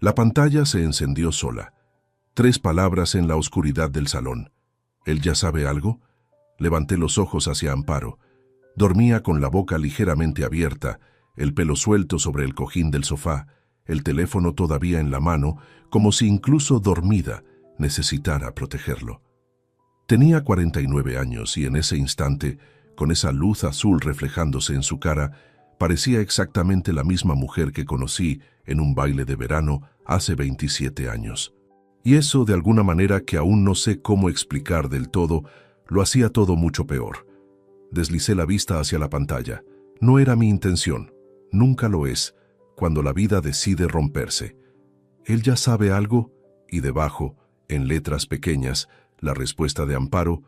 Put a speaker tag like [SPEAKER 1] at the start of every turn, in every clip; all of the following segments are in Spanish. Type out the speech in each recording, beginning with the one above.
[SPEAKER 1] La pantalla se encendió sola. 3 palabras en la oscuridad del salón. ¿Él ya sabe algo? Levanté los ojos hacia Amparo. Dormía con la boca ligeramente abierta, el pelo suelto sobre el cojín del sofá, el teléfono todavía en la mano, como si incluso dormida necesitara protegerlo. Tenía 49 años y en ese instante, con esa luz azul reflejándose en su cara, parecía exactamente la misma mujer que conocí en un baile de verano hace 27 años. Y eso, de alguna manera que aún no sé cómo explicar del todo, lo hacía todo mucho peor. Deslicé la vista hacia la pantalla. No era mi intención, nunca lo es, cuando la vida decide romperse. Él ya sabe algo, y debajo, en letras pequeñas, la respuesta de Amparo: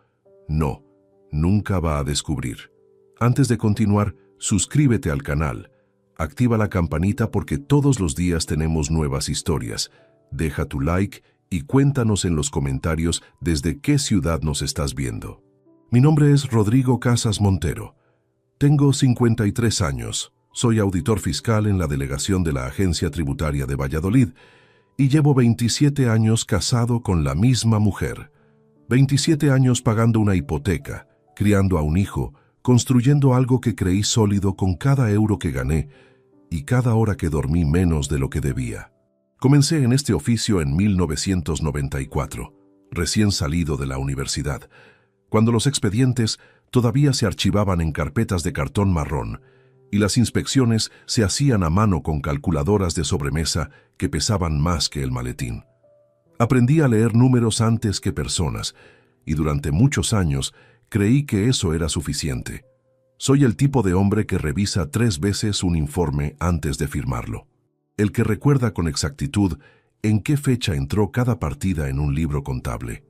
[SPEAKER 1] no, nunca va a descubrir. Antes de continuar, suscríbete al canal, activa la campanita porque todos los días tenemos nuevas historias. Deja tu like y cuéntanos en los comentarios desde qué ciudad nos estás viendo. Mi nombre es Rodrigo Casas Montero. Tengo 53 años, soy auditor fiscal en la delegación de la Agencia Tributaria de Valladolid y llevo 27 años casado con la misma mujer. 27 años pagando una hipoteca, criando a un hijo, construyendo algo que creí sólido con cada euro que gané y cada hora que dormí menos de lo que debía. Comencé en este oficio en 1994, recién salido de la universidad, cuando los expedientes todavía se archivaban en carpetas de cartón marrón y las inspecciones se hacían a mano con calculadoras de sobremesa que pesaban más que el maletín. Aprendí a leer números antes que personas y durante muchos años creí que eso era suficiente. Soy el tipo de hombre que revisa 3 veces un informe antes de firmarlo. El que recuerda con exactitud en qué fecha entró cada partida en un libro contable.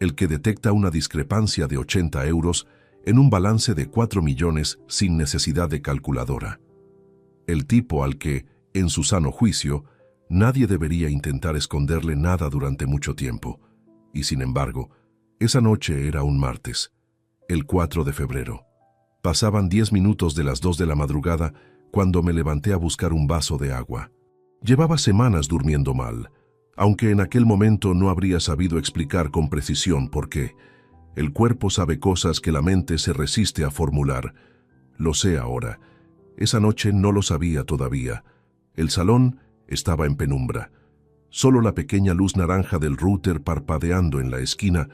[SPEAKER 1] El que detecta una discrepancia de 80 euros en un balance de 4 millones sin necesidad de calculadora. El tipo al que, en su sano juicio, nadie debería intentar esconderle nada durante mucho tiempo. Y sin embargo, esa noche era un martes, el 4 de febrero. Pasaban 10 minutos de las 2 de la madrugada cuando me levanté a buscar un vaso de agua. Llevaba semanas durmiendo mal, aunque en aquel momento no habría sabido explicar con precisión por qué. El cuerpo sabe cosas que la mente se resiste a formular. Lo sé ahora. Esa noche no lo sabía todavía. El salón estaba en penumbra. Solo la pequeña luz naranja del router parpadeando en la esquina,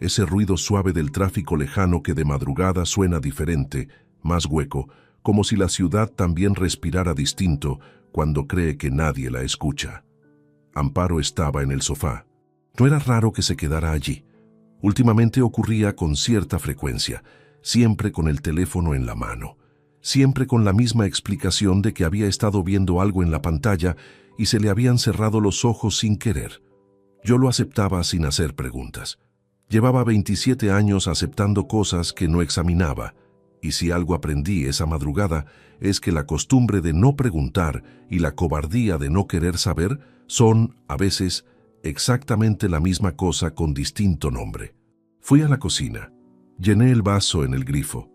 [SPEAKER 1] ese ruido suave del tráfico lejano que de madrugada suena diferente, más hueco, como si la ciudad también respirara distinto cuando cree que nadie la escucha. Amparo estaba en el sofá. No era raro que se quedara allí. Últimamente ocurría con cierta frecuencia, siempre con el teléfono en la mano, siempre con la misma explicación de que había estado viendo algo en la pantalla y se le habían cerrado los ojos sin querer. Yo lo aceptaba sin hacer preguntas. Llevaba 27 años aceptando cosas que no examinaba, y si algo aprendí esa madrugada es que la costumbre de no preguntar y la cobardía de no querer saber son, a veces, exactamente la misma cosa con distinto nombre. Fui a la cocina, llené el vaso en el grifo,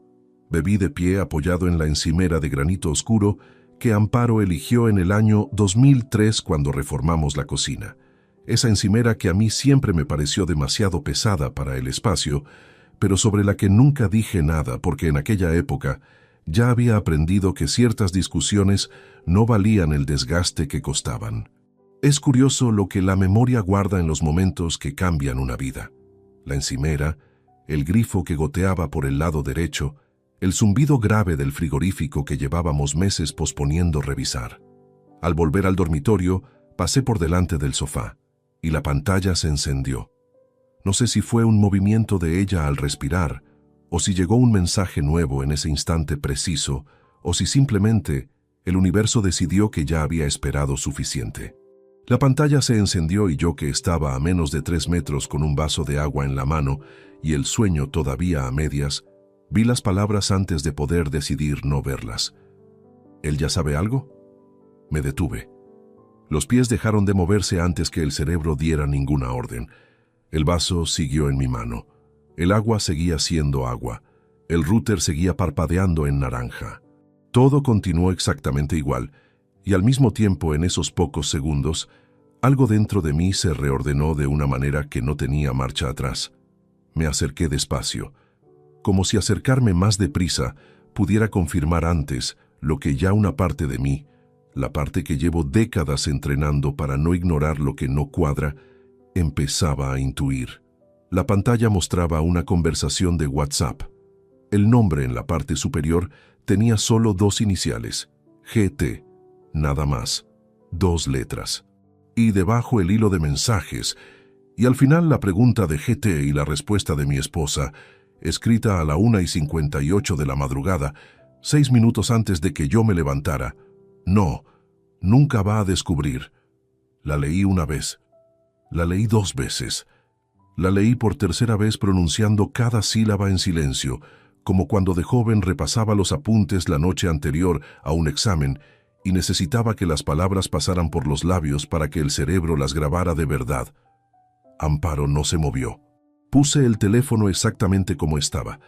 [SPEAKER 1] bebí de pie apoyado en la encimera de granito oscuro que Amparo eligió en el año 2003 cuando reformamos la cocina. Esa encimera que a mí siempre me pareció demasiado pesada para el espacio, pero sobre la que nunca dije nada porque en aquella época ya había aprendido que ciertas discusiones no valían el desgaste que costaban. Es curioso lo que la memoria guarda en los momentos que cambian una vida. La encimera, el grifo que goteaba por el lado derecho, el zumbido grave del frigorífico que llevábamos meses posponiendo revisar. Al volver al dormitorio, pasé por delante del sofá, y la pantalla se encendió. No sé si fue un movimiento de ella al respirar, o si llegó un mensaje nuevo en ese instante preciso, o si simplemente el universo decidió que ya había esperado suficiente. La pantalla se encendió y yo, que estaba a menos de 3 metros con un vaso de agua en la mano y el sueño todavía a medias, vi las palabras antes de poder decidir no verlas. ¿Él ya sabe algo? Me detuve. Los pies dejaron de moverse antes que el cerebro diera ninguna orden. El vaso siguió en mi mano. El agua seguía siendo agua. El router seguía parpadeando en naranja. Todo continuó exactamente igual, y al mismo tiempo, en esos pocos segundos, Algo dentro de mí se reordenó de una manera que no tenía marcha atrás. Me acerqué despacio, como si acercarme más deprisa pudiera confirmar antes lo que ya una parte de mí, la parte que llevo décadas entrenando para no ignorar lo que no cuadra, empezaba a intuir. La pantalla mostraba una conversación de WhatsApp. El nombre en la parte superior tenía solo 2 iniciales, GT, nada más, 2 letras. Y debajo el hilo de mensajes, y al final la pregunta de GT y la respuesta de mi esposa, escrita a la 1:58 de la madrugada, 6 minutos antes de que yo me levantara. No, nunca va a descubrir. La leí una vez. La leí 2 veces. La leí por tercera vez pronunciando cada sílaba en silencio, como cuando de joven repasaba los apuntes la noche anterior a un examen y necesitaba que las palabras pasaran por los labios para que el cerebro las grabara de verdad. Amparo no se movió. Puse el teléfono exactamente como estaba,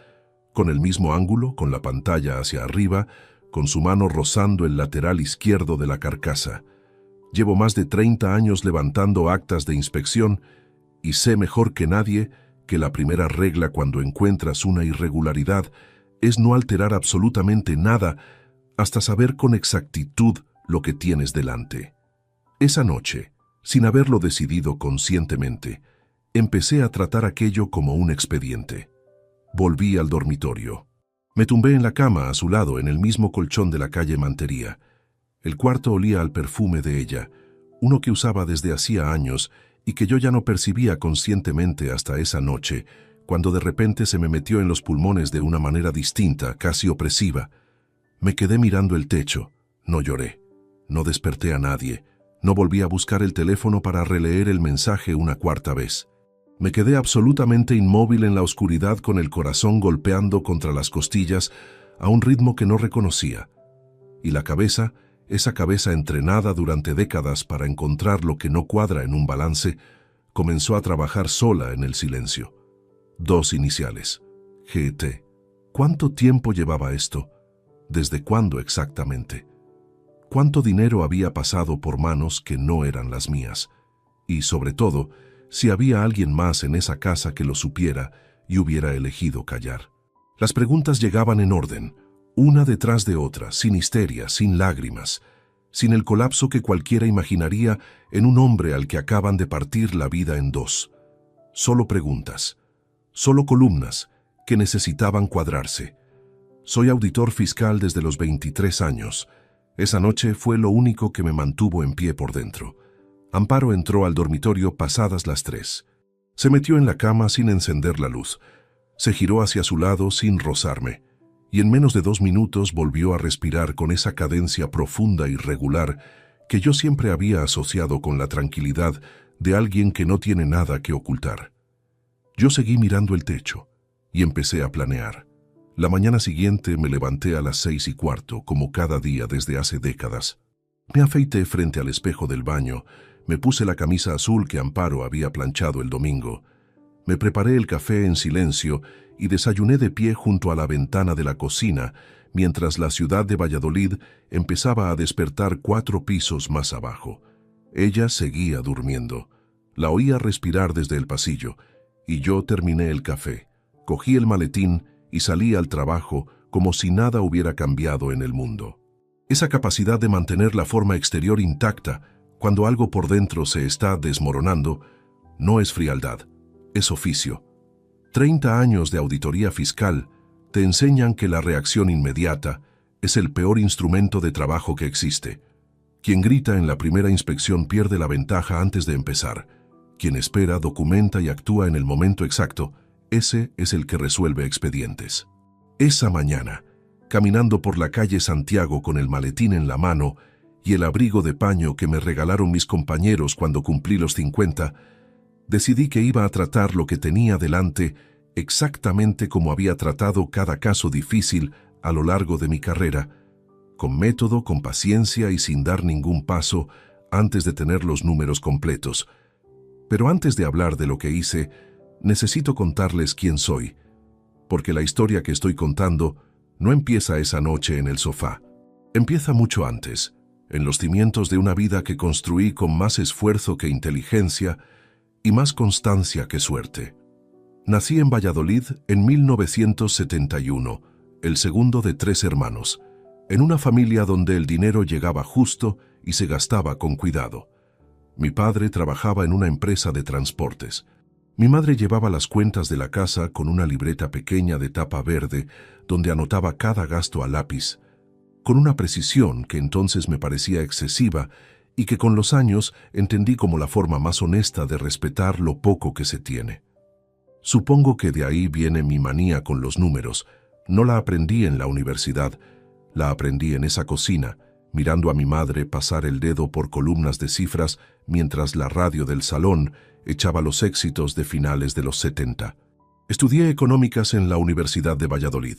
[SPEAKER 1] con el mismo ángulo, con la pantalla hacia arriba, con su mano rozando el lateral izquierdo de la carcasa. Llevo más de 30 años levantando actas de inspección y sé mejor que nadie que la primera regla cuando encuentras una irregularidad es no alterar absolutamente nada hasta saber con exactitud lo que tienes delante. Esa noche, sin haberlo decidido conscientemente, empecé a tratar aquello como un expediente. Volví al dormitorio. Me tumbé en la cama a su lado en el mismo colchón de la calle Mantería. El cuarto olía al perfume de ella, uno que usaba desde hacía años y que yo ya no percibía conscientemente hasta esa noche, cuando de repente se me metió en los pulmones de una manera distinta, casi opresiva. Me quedé mirando el techo. No lloré. No desperté a nadie. No volví a buscar el teléfono para releer el mensaje una 4ª vez. Me quedé absolutamente inmóvil en la oscuridad con el corazón golpeando contra las costillas a un ritmo que no reconocía. Y la cabeza, esa cabeza entrenada durante décadas para encontrar lo que no cuadra en un balance, comenzó a trabajar sola en el silencio. 2 iniciales. GT. ¿Cuánto tiempo llevaba esto? ¿Desde cuándo exactamente? ¿Cuánto dinero había pasado por manos que no eran las mías? Y, sobre todo, si había alguien más en esa casa que lo supiera y hubiera elegido callar. Las preguntas llegaban en orden, una detrás de otra, sin histeria, sin lágrimas, sin el colapso que cualquiera imaginaría en un hombre al que acaban de partir la vida en 2. Solo preguntas, solo columnas que necesitaban cuadrarse. Soy auditor fiscal desde los 23 años. Esa noche fue lo único que me mantuvo en pie por dentro. Amparo entró al dormitorio pasadas las 3. Se metió en la cama sin encender la luz. Se giró hacia su lado sin rozarme. Y en menos de 2 minutos volvió a respirar con esa cadencia profunda y regular que yo siempre había asociado con la tranquilidad de alguien que no tiene nada que ocultar. Yo seguí mirando el techo y empecé a planear. La mañana siguiente me levanté a las 6:15, como cada día desde hace décadas. Me afeité frente al espejo del baño, me puse la camisa azul que Amparo había planchado el domingo. Me preparé el café en silencio y desayuné de pie junto a la ventana de la cocina, mientras la ciudad de Valladolid empezaba a despertar 4 pisos más abajo. Ella seguía durmiendo. La oía respirar desde el pasillo, y yo terminé el café. Cogí el maletín y salí al trabajo como si nada hubiera cambiado en el mundo. Esa capacidad de mantener la forma exterior intacta cuando algo por dentro se está desmoronando no es frialdad, es oficio. 30 años de auditoría fiscal te enseñan que la reacción inmediata es el peor instrumento de trabajo que existe. Quien grita en la primera inspección pierde la ventaja antes de empezar. Quien espera, documenta y actúa en el momento exacto, ese es el que resuelve expedientes. Esa mañana, caminando por la calle Santiago con el maletín en la mano y el abrigo de paño que me regalaron mis compañeros cuando cumplí los 50, decidí que iba a tratar lo que tenía delante exactamente como había tratado cada caso difícil a lo largo de mi carrera, con método, con paciencia y sin dar ningún paso antes de tener los números completos. Pero antes de hablar de lo que hice, necesito contarles quién soy, porque la historia que estoy contando no empieza esa noche en el sofá. Empieza mucho antes, en los cimientos de una vida que construí con más esfuerzo que inteligencia y más constancia que suerte. Nací en Valladolid en 1971, el segundo de 3 hermanos, en una familia donde el dinero llegaba justo y se gastaba con cuidado. Mi padre trabajaba en una empresa de transportes. Mi madre llevaba las cuentas de la casa con una libreta pequeña de tapa verde donde anotaba cada gasto a lápiz, con una precisión que entonces me parecía excesiva y que con los años entendí como la forma más honesta de respetar lo poco que se tiene. Supongo que de ahí viene mi manía con los números. No la aprendí en la universidad, la aprendí en esa cocina, mirando a mi madre pasar el dedo por columnas de cifras mientras la radio del salón echaba los éxitos de finales de los 70. Estudié económicas en la Universidad de Valladolid.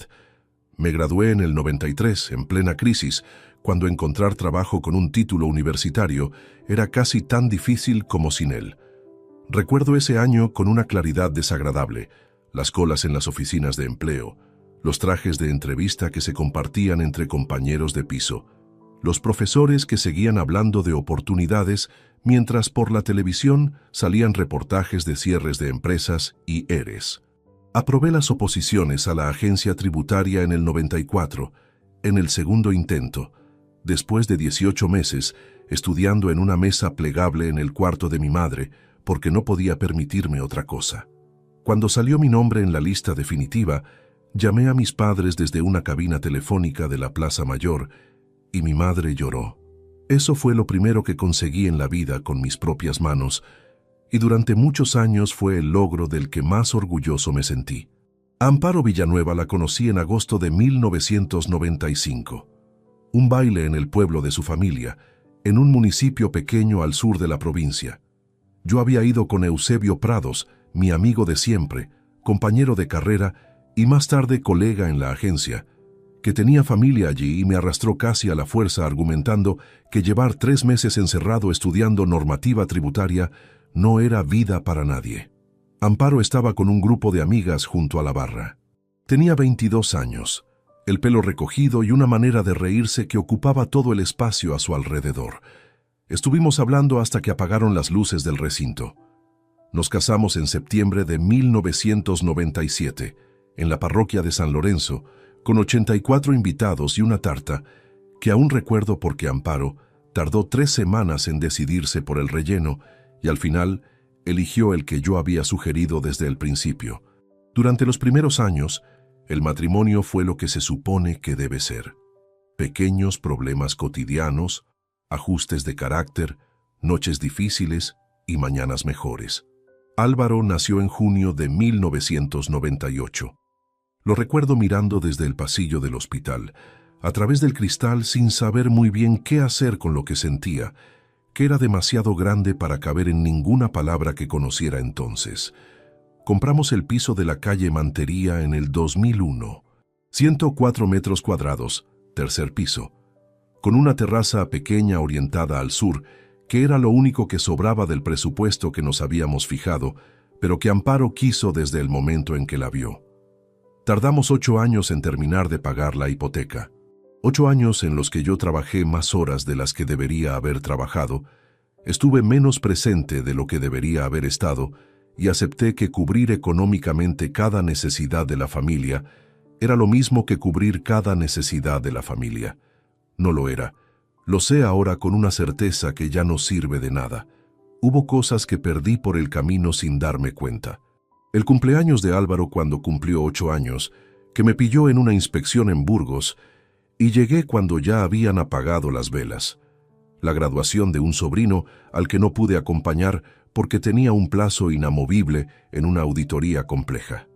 [SPEAKER 1] Me gradué en el 93, en plena crisis, cuando encontrar trabajo con un título universitario era casi tan difícil como sin él. Recuerdo ese año con una claridad desagradable, las colas en las oficinas de empleo, los trajes de entrevista que se compartían entre compañeros de piso, los profesores que seguían hablando de oportunidades mientras por la televisión salían reportajes de cierres de empresas y ERES. Aprobé las oposiciones a la agencia tributaria en el 94, en el segundo intento, después de 18 meses estudiando en una mesa plegable en el cuarto de mi madre, porque no podía permitirme otra cosa. Cuando salió mi nombre en la lista definitiva, llamé a mis padres desde una cabina telefónica de la Plaza Mayor y mi madre lloró. Eso fue lo primero que conseguí en la vida con mis propias manos y durante muchos años fue el logro del que más orgulloso me sentí. A Amparo Villanueva la conocí en agosto de 1995. Un baile en el pueblo de su familia, en un municipio pequeño al sur de la provincia. Yo había ido con Eusebio Prados, mi amigo de siempre, compañero de carrera y más tarde colega en la agencia, que tenía familia allí y me arrastró casi a la fuerza argumentando que llevar 3 meses encerrado estudiando normativa tributaria no era vida para nadie. Amparo estaba con un grupo de amigas junto a la barra. Tenía 22 años, el pelo recogido y una manera de reírse que ocupaba todo el espacio a su alrededor. Estuvimos hablando hasta que apagaron las luces del recinto. Nos casamos en septiembre de 1997, en la parroquia de San Lorenzo, con 84 invitados y una tarta, que aún recuerdo porque Amparo tardó 3 semanas en decidirse por el relleno y al final eligió el que yo había sugerido desde el principio. Durante los primeros años, el matrimonio fue lo que se supone que debe ser. Pequeños problemas cotidianos, ajustes de carácter, noches difíciles y mañanas mejores. Álvaro nació en junio de 1998. Lo recuerdo mirando desde el pasillo del hospital, a través del cristal sin saber muy bien qué hacer con lo que sentía, que era demasiado grande para caber en ninguna palabra que conociera entonces. Compramos el piso de la calle Mantería en el 2001, 104 metros cuadrados, tercer piso, con una terraza pequeña orientada al sur, que era lo único que sobraba del presupuesto que nos habíamos fijado, pero que Amparo quiso desde el momento en que la vio. Tardamos 8 años en terminar de pagar la hipoteca. 8 años en los que yo trabajé más horas de las que debería haber trabajado, estuve menos presente de lo que debería haber estado y acepté que cubrir económicamente cada necesidad de la familia era lo mismo que cubrir cada necesidad de la familia. No lo era. Lo sé ahora con una certeza que ya no sirve de nada. Hubo cosas que perdí por el camino sin darme cuenta. El cumpleaños de Álvaro cuando cumplió 8 años, que me pilló en una inspección en Burgos, y llegué cuando ya habían apagado las velas. La graduación de un sobrino al que no pude acompañar porque tenía un plazo inamovible en una auditoría compleja.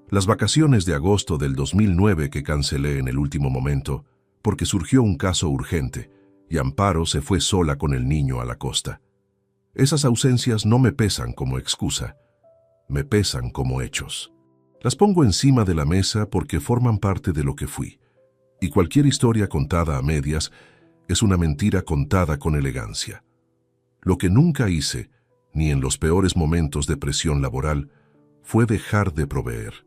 [SPEAKER 1] Las vacaciones de agosto del 2009 que cancelé en el último momento, porque surgió un caso urgente, y Amparo se fue sola con el niño a la costa. Esas ausencias no me pesan como excusa, me pesan como hechos. Las pongo encima de la mesa porque forman parte de lo que fui. Y cualquier historia contada a medias es una mentira contada con elegancia. Lo que nunca hice, ni en los peores momentos de presión laboral, fue dejar de proveer.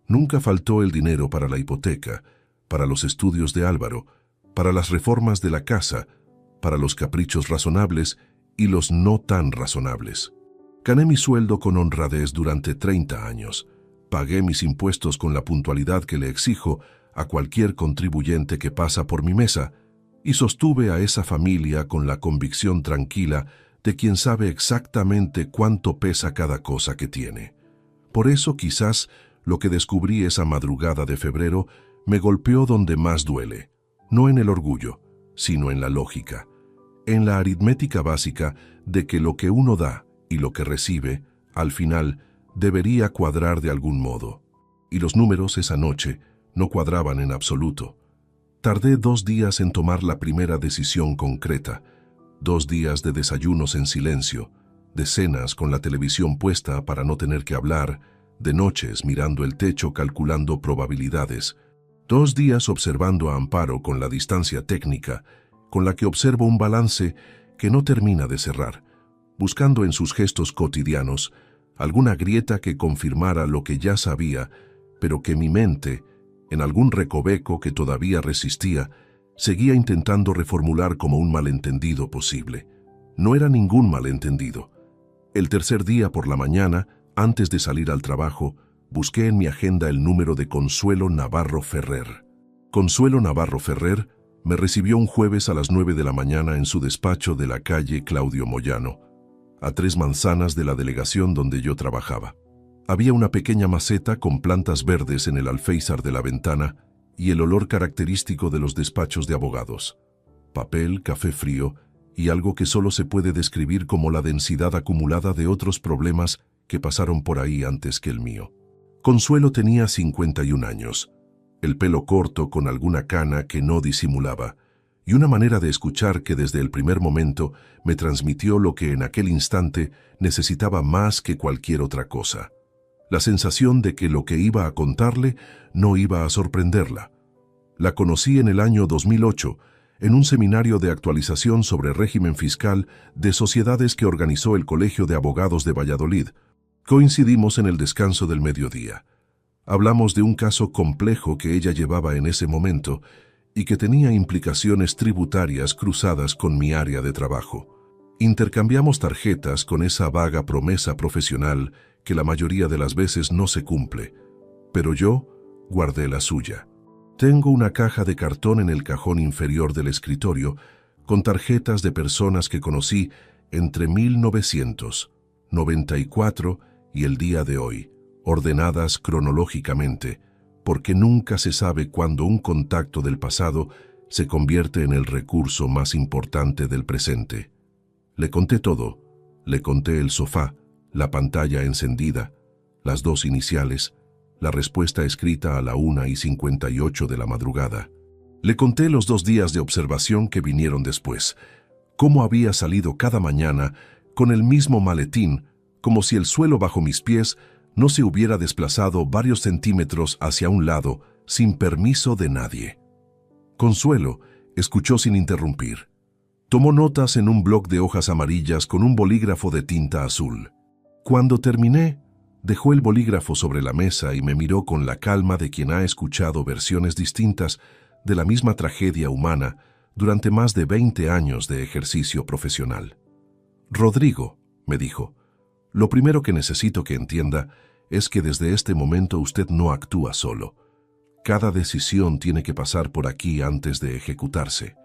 [SPEAKER 1] Nunca faltó el dinero para la hipoteca, para los estudios de Álvaro, para las reformas de la casa para los caprichos razonables y los no tan razonables. Gané mi sueldo con honradez durante 30 años. Pagué mis impuestos con la puntualidad que le exijo a cualquier contribuyente que pasa por mi mesa y sostuve a esa familia con la convicción tranquila de quien sabe exactamente cuánto pesa cada cosa que tiene. Por eso quizás lo que descubrí esa madrugada de febrero me golpeó donde más duele, no en el orgullo, sino en la lógica, en la aritmética básica de que lo que uno da y lo que recibe, al final, debería cuadrar de algún modo. Y los números esa noche no cuadraban en absoluto. Tardé 2 días en tomar la primera decisión concreta, 2 días de desayunos en silencio, de cenas con la televisión puesta para no tener que hablar, de noches mirando el techo calculando probabilidades, 2 días observando a Amparo con la distancia técnica, con la que observo un balance que no termina de cerrar, buscando en sus gestos cotidianos alguna grieta que confirmara lo que ya sabía, pero que mi mente, en algún recoveco que todavía resistía, seguía intentando reformular como un malentendido posible. No era ningún malentendido. El tercer día por la mañana, antes de salir al trabajo, busqué en mi agenda el número de Consuelo Navarro Ferrer. Consuelo Navarro Ferrer me recibió un jueves a las 9 de la mañana en su despacho de la calle Claudio Moyano, a 3 manzanas de la delegación donde yo trabajaba. Había una pequeña maceta con plantas verdes en el alféizar de la ventana y el olor característico de los despachos de abogados. Papel, café frío y algo que solo se puede describir como la densidad acumulada de otros problemas que pasaron por ahí antes que el mío. Consuelo tenía 51 años, el pelo corto con alguna cana que no disimulaba, y una manera de escuchar que desde el primer momento me transmitió lo que en aquel instante necesitaba más que cualquier otra cosa. La sensación de que lo que iba a contarle no iba a sorprenderla. La conocí en el año 2008, en un seminario de actualización sobre régimen fiscal de sociedades que organizó el Colegio de Abogados de Valladolid. Coincidimos en el descanso del mediodía. Hablamos de un caso complejo que ella llevaba en ese momento y que tenía implicaciones tributarias cruzadas con mi área de trabajo. Intercambiamos tarjetas con esa vaga promesa profesional que la mayoría de las veces no se cumple, pero yo guardé la suya. Tengo una caja de cartón en el cajón inferior del escritorio con tarjetas de personas que conocí entre 1994 y el día de hoy, ordenadas cronológicamente, porque nunca se sabe cuándo un contacto del pasado se convierte en el recurso más importante del presente. Le conté todo, le conté el sofá, la pantalla encendida, las 2 iniciales, la respuesta escrita a la 1:58 de la madrugada. Le conté los 2 días de observación que vinieron después, cómo había salido cada mañana con el mismo maletín, como si el suelo bajo mis pies no se hubiera desplazado varios centímetros hacia un lado sin permiso de nadie. Consuelo escuchó sin interrumpir. Tomó notas en un bloc de hojas amarillas con un bolígrafo de tinta azul. Cuando terminé, dejó el bolígrafo sobre la mesa y me miró con la calma de quien ha escuchado versiones distintas de la misma tragedia humana durante más de 20 años de ejercicio profesional. Rodrigo, me dijo, lo primero que necesito que entienda es que desde este momento usted no actúa solo. Cada decisión tiene que pasar por aquí antes de ejecutarse.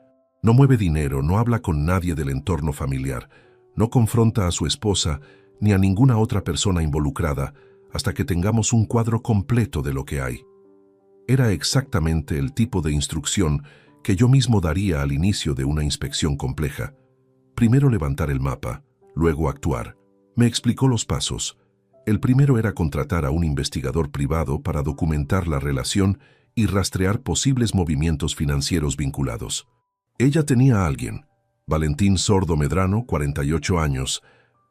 [SPEAKER 1] No mueve dinero, no habla con nadie del entorno familiar, no confronta a su esposa ni a ninguna otra persona involucrada hasta que tengamos un cuadro completo de lo que hay. Era exactamente el tipo de instrucción que yo mismo daría al inicio de una inspección compleja. Primero levantar el mapa, luego actuar. Me explicó los pasos. El primero era contratar a un investigador privado para documentar la relación y rastrear posibles movimientos financieros vinculados. Ella tenía a alguien, Valentín Sordo Medrano, 48 años,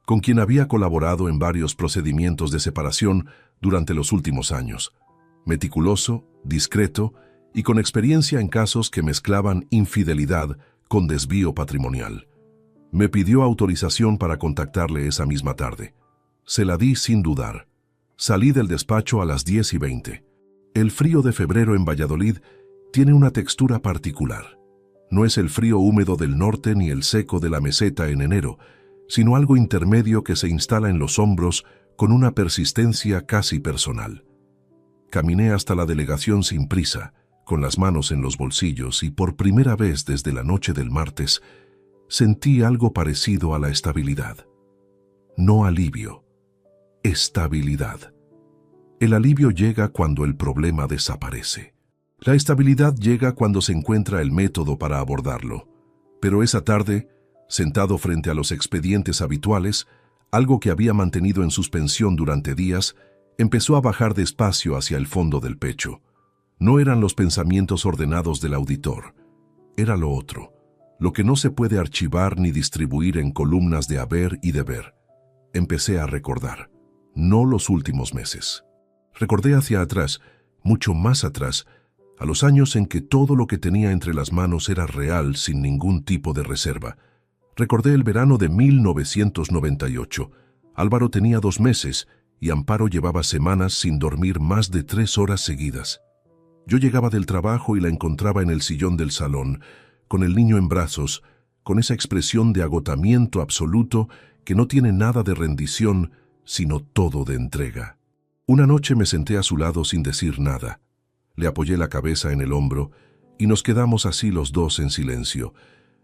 [SPEAKER 1] con quien había colaborado en varios procedimientos de separación durante los últimos años. Meticuloso, discreto y con experiencia en casos que mezclaban infidelidad con desvío patrimonial. Me pidió autorización para contactarle esa misma tarde. Se la di sin dudar. Salí del despacho a las 10:20. El frío de febrero en Valladolid tiene una textura particular. No es el frío húmedo del norte ni el seco de la meseta en enero, sino algo intermedio que se instala en los hombros con una persistencia casi personal. Caminé hasta la delegación sin prisa, con las manos en los bolsillos, y por primera vez desde la noche del martes sentí algo parecido a la estabilidad. No alivio, estabilidad. El alivio llega cuando el problema desaparece. La estabilidad llega cuando se encuentra el método para abordarlo. Pero esa tarde, sentado frente a los expedientes habituales, algo que había mantenido en suspensión durante días, empezó a bajar despacio hacia el fondo del pecho. No eran los pensamientos ordenados del auditor. Era lo otro, lo que no se puede archivar ni distribuir en columnas de haber y deber. Empecé a recordar, no los últimos meses. Recordé hacia atrás, mucho más atrás, a los años en que todo lo que tenía entre las manos era real sin ningún tipo de reserva. Recordé el verano de 1998. Álvaro tenía 2 meses y Amparo llevaba semanas sin dormir más de 3 horas seguidas. Yo llegaba del trabajo y la encontraba en el sillón del salón, con el niño en brazos, con esa expresión de agotamiento absoluto que no tiene nada de rendición, sino todo de entrega. Una noche me senté a su lado sin decir nada. Le apoyé la cabeza en el hombro y nos quedamos así los dos en silencio,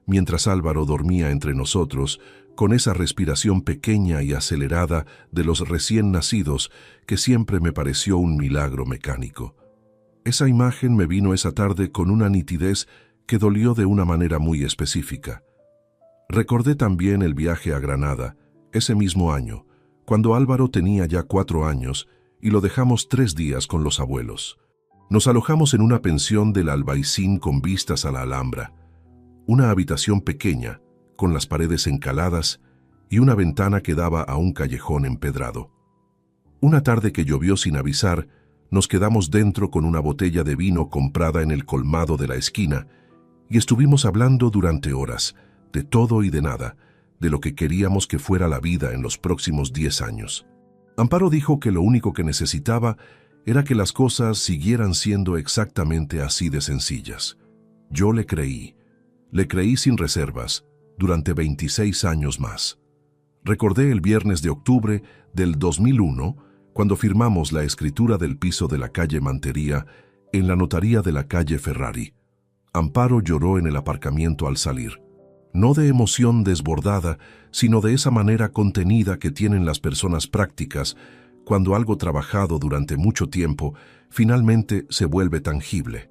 [SPEAKER 1] mientras Álvaro dormía entre nosotros con esa respiración pequeña y acelerada de los recién nacidos que siempre me pareció un milagro mecánico. Esa imagen me vino esa tarde con una nitidez que dolió de una manera muy específica. Recordé también el viaje a Granada, ese mismo año, cuando Álvaro tenía ya 4 años y lo dejamos 3 días con los abuelos. Nos alojamos en una pensión del Albaicín con vistas a la Alhambra, una habitación pequeña, con las paredes encaladas y una ventana que daba a un callejón empedrado. Una tarde que llovió sin avisar, nos quedamos dentro con una botella de vino comprada en el colmado de la esquina y estuvimos hablando durante horas, de todo y de nada, de lo que queríamos que fuera la vida en los próximos 10 años. Amparo dijo que lo único que necesitaba era que las cosas siguieran siendo exactamente así de sencillas. Yo le creí sin reservas, durante 26 años más. Recordé el viernes de octubre del 2001, cuando firmamos la escritura del piso de la calle Mantería en la notaría de la calle Ferrari. Amparo lloró en el aparcamiento al salir. No de emoción desbordada, sino de esa manera contenida que tienen las personas prácticas cuando algo trabajado durante mucho tiempo finalmente se vuelve tangible.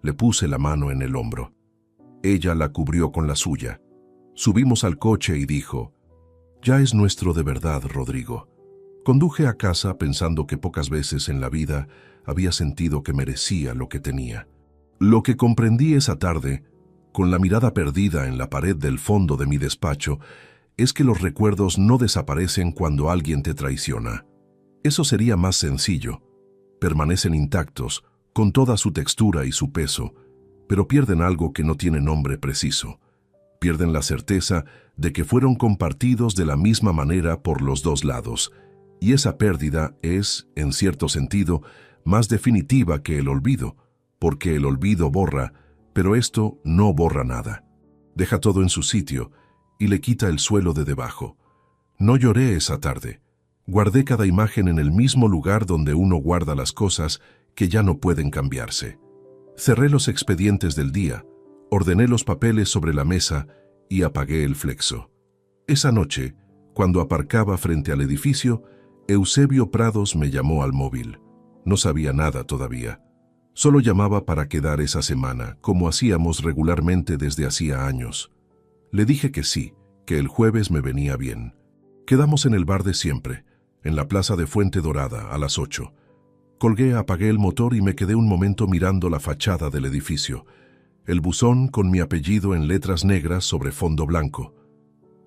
[SPEAKER 1] Le puse la mano en el hombro. Ella la cubrió con la suya. Subimos al coche y dijo: «Ya es nuestro de verdad, Rodrigo». Conduje a casa pensando que pocas veces en la vida había sentido que merecía lo que tenía. Lo que comprendí esa tarde, con la mirada perdida en la pared del fondo de mi despacho, es que los recuerdos no desaparecen cuando alguien te traiciona. Eso sería más sencillo. Permanecen intactos, con toda su textura y su peso, pero pierden algo que no tiene nombre preciso. Pierden la certeza de que fueron compartidos de la misma manera por los dos lados, y esa pérdida es, en cierto sentido, más definitiva que el olvido, porque el olvido borra, pero esto no borra nada. Deja todo en su sitio y le quita el suelo de debajo. No lloré esa tarde. Guardé cada imagen en el mismo lugar donde uno guarda las cosas que ya no pueden cambiarse. Cerré los expedientes del día, ordené los papeles sobre la mesa y apagué el flexo. Esa noche, cuando aparcaba frente al edificio, Eusebio Prados me llamó al móvil. No sabía nada todavía. Solo llamaba para quedar esa semana, como hacíamos regularmente desde hacía años. Le dije que sí, que el jueves me venía bien. Quedamos en el bar de siempre, en la plaza de Fuente Dorada, a las 8. Colgué, apagué el motor y me quedé un momento mirando la fachada del edificio. El buzón con mi apellido en letras negras sobre fondo blanco.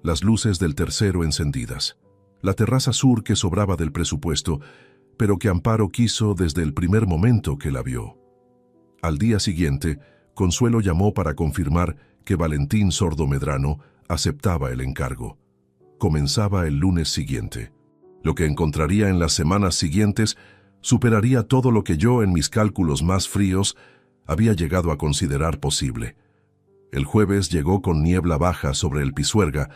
[SPEAKER 1] Las luces del tercero encendidas. La terraza sur que sobraba del presupuesto, pero que Amparo quiso desde el primer momento que la vio. Al día siguiente, Consuelo llamó para confirmar que Valentín Sordo Medrano aceptaba el encargo. Comenzaba el lunes siguiente. Lo que encontraría en las semanas siguientes superaría todo lo que yo, en mis cálculos más fríos, había llegado a considerar posible. El jueves llegó con niebla baja sobre el Pisuerga,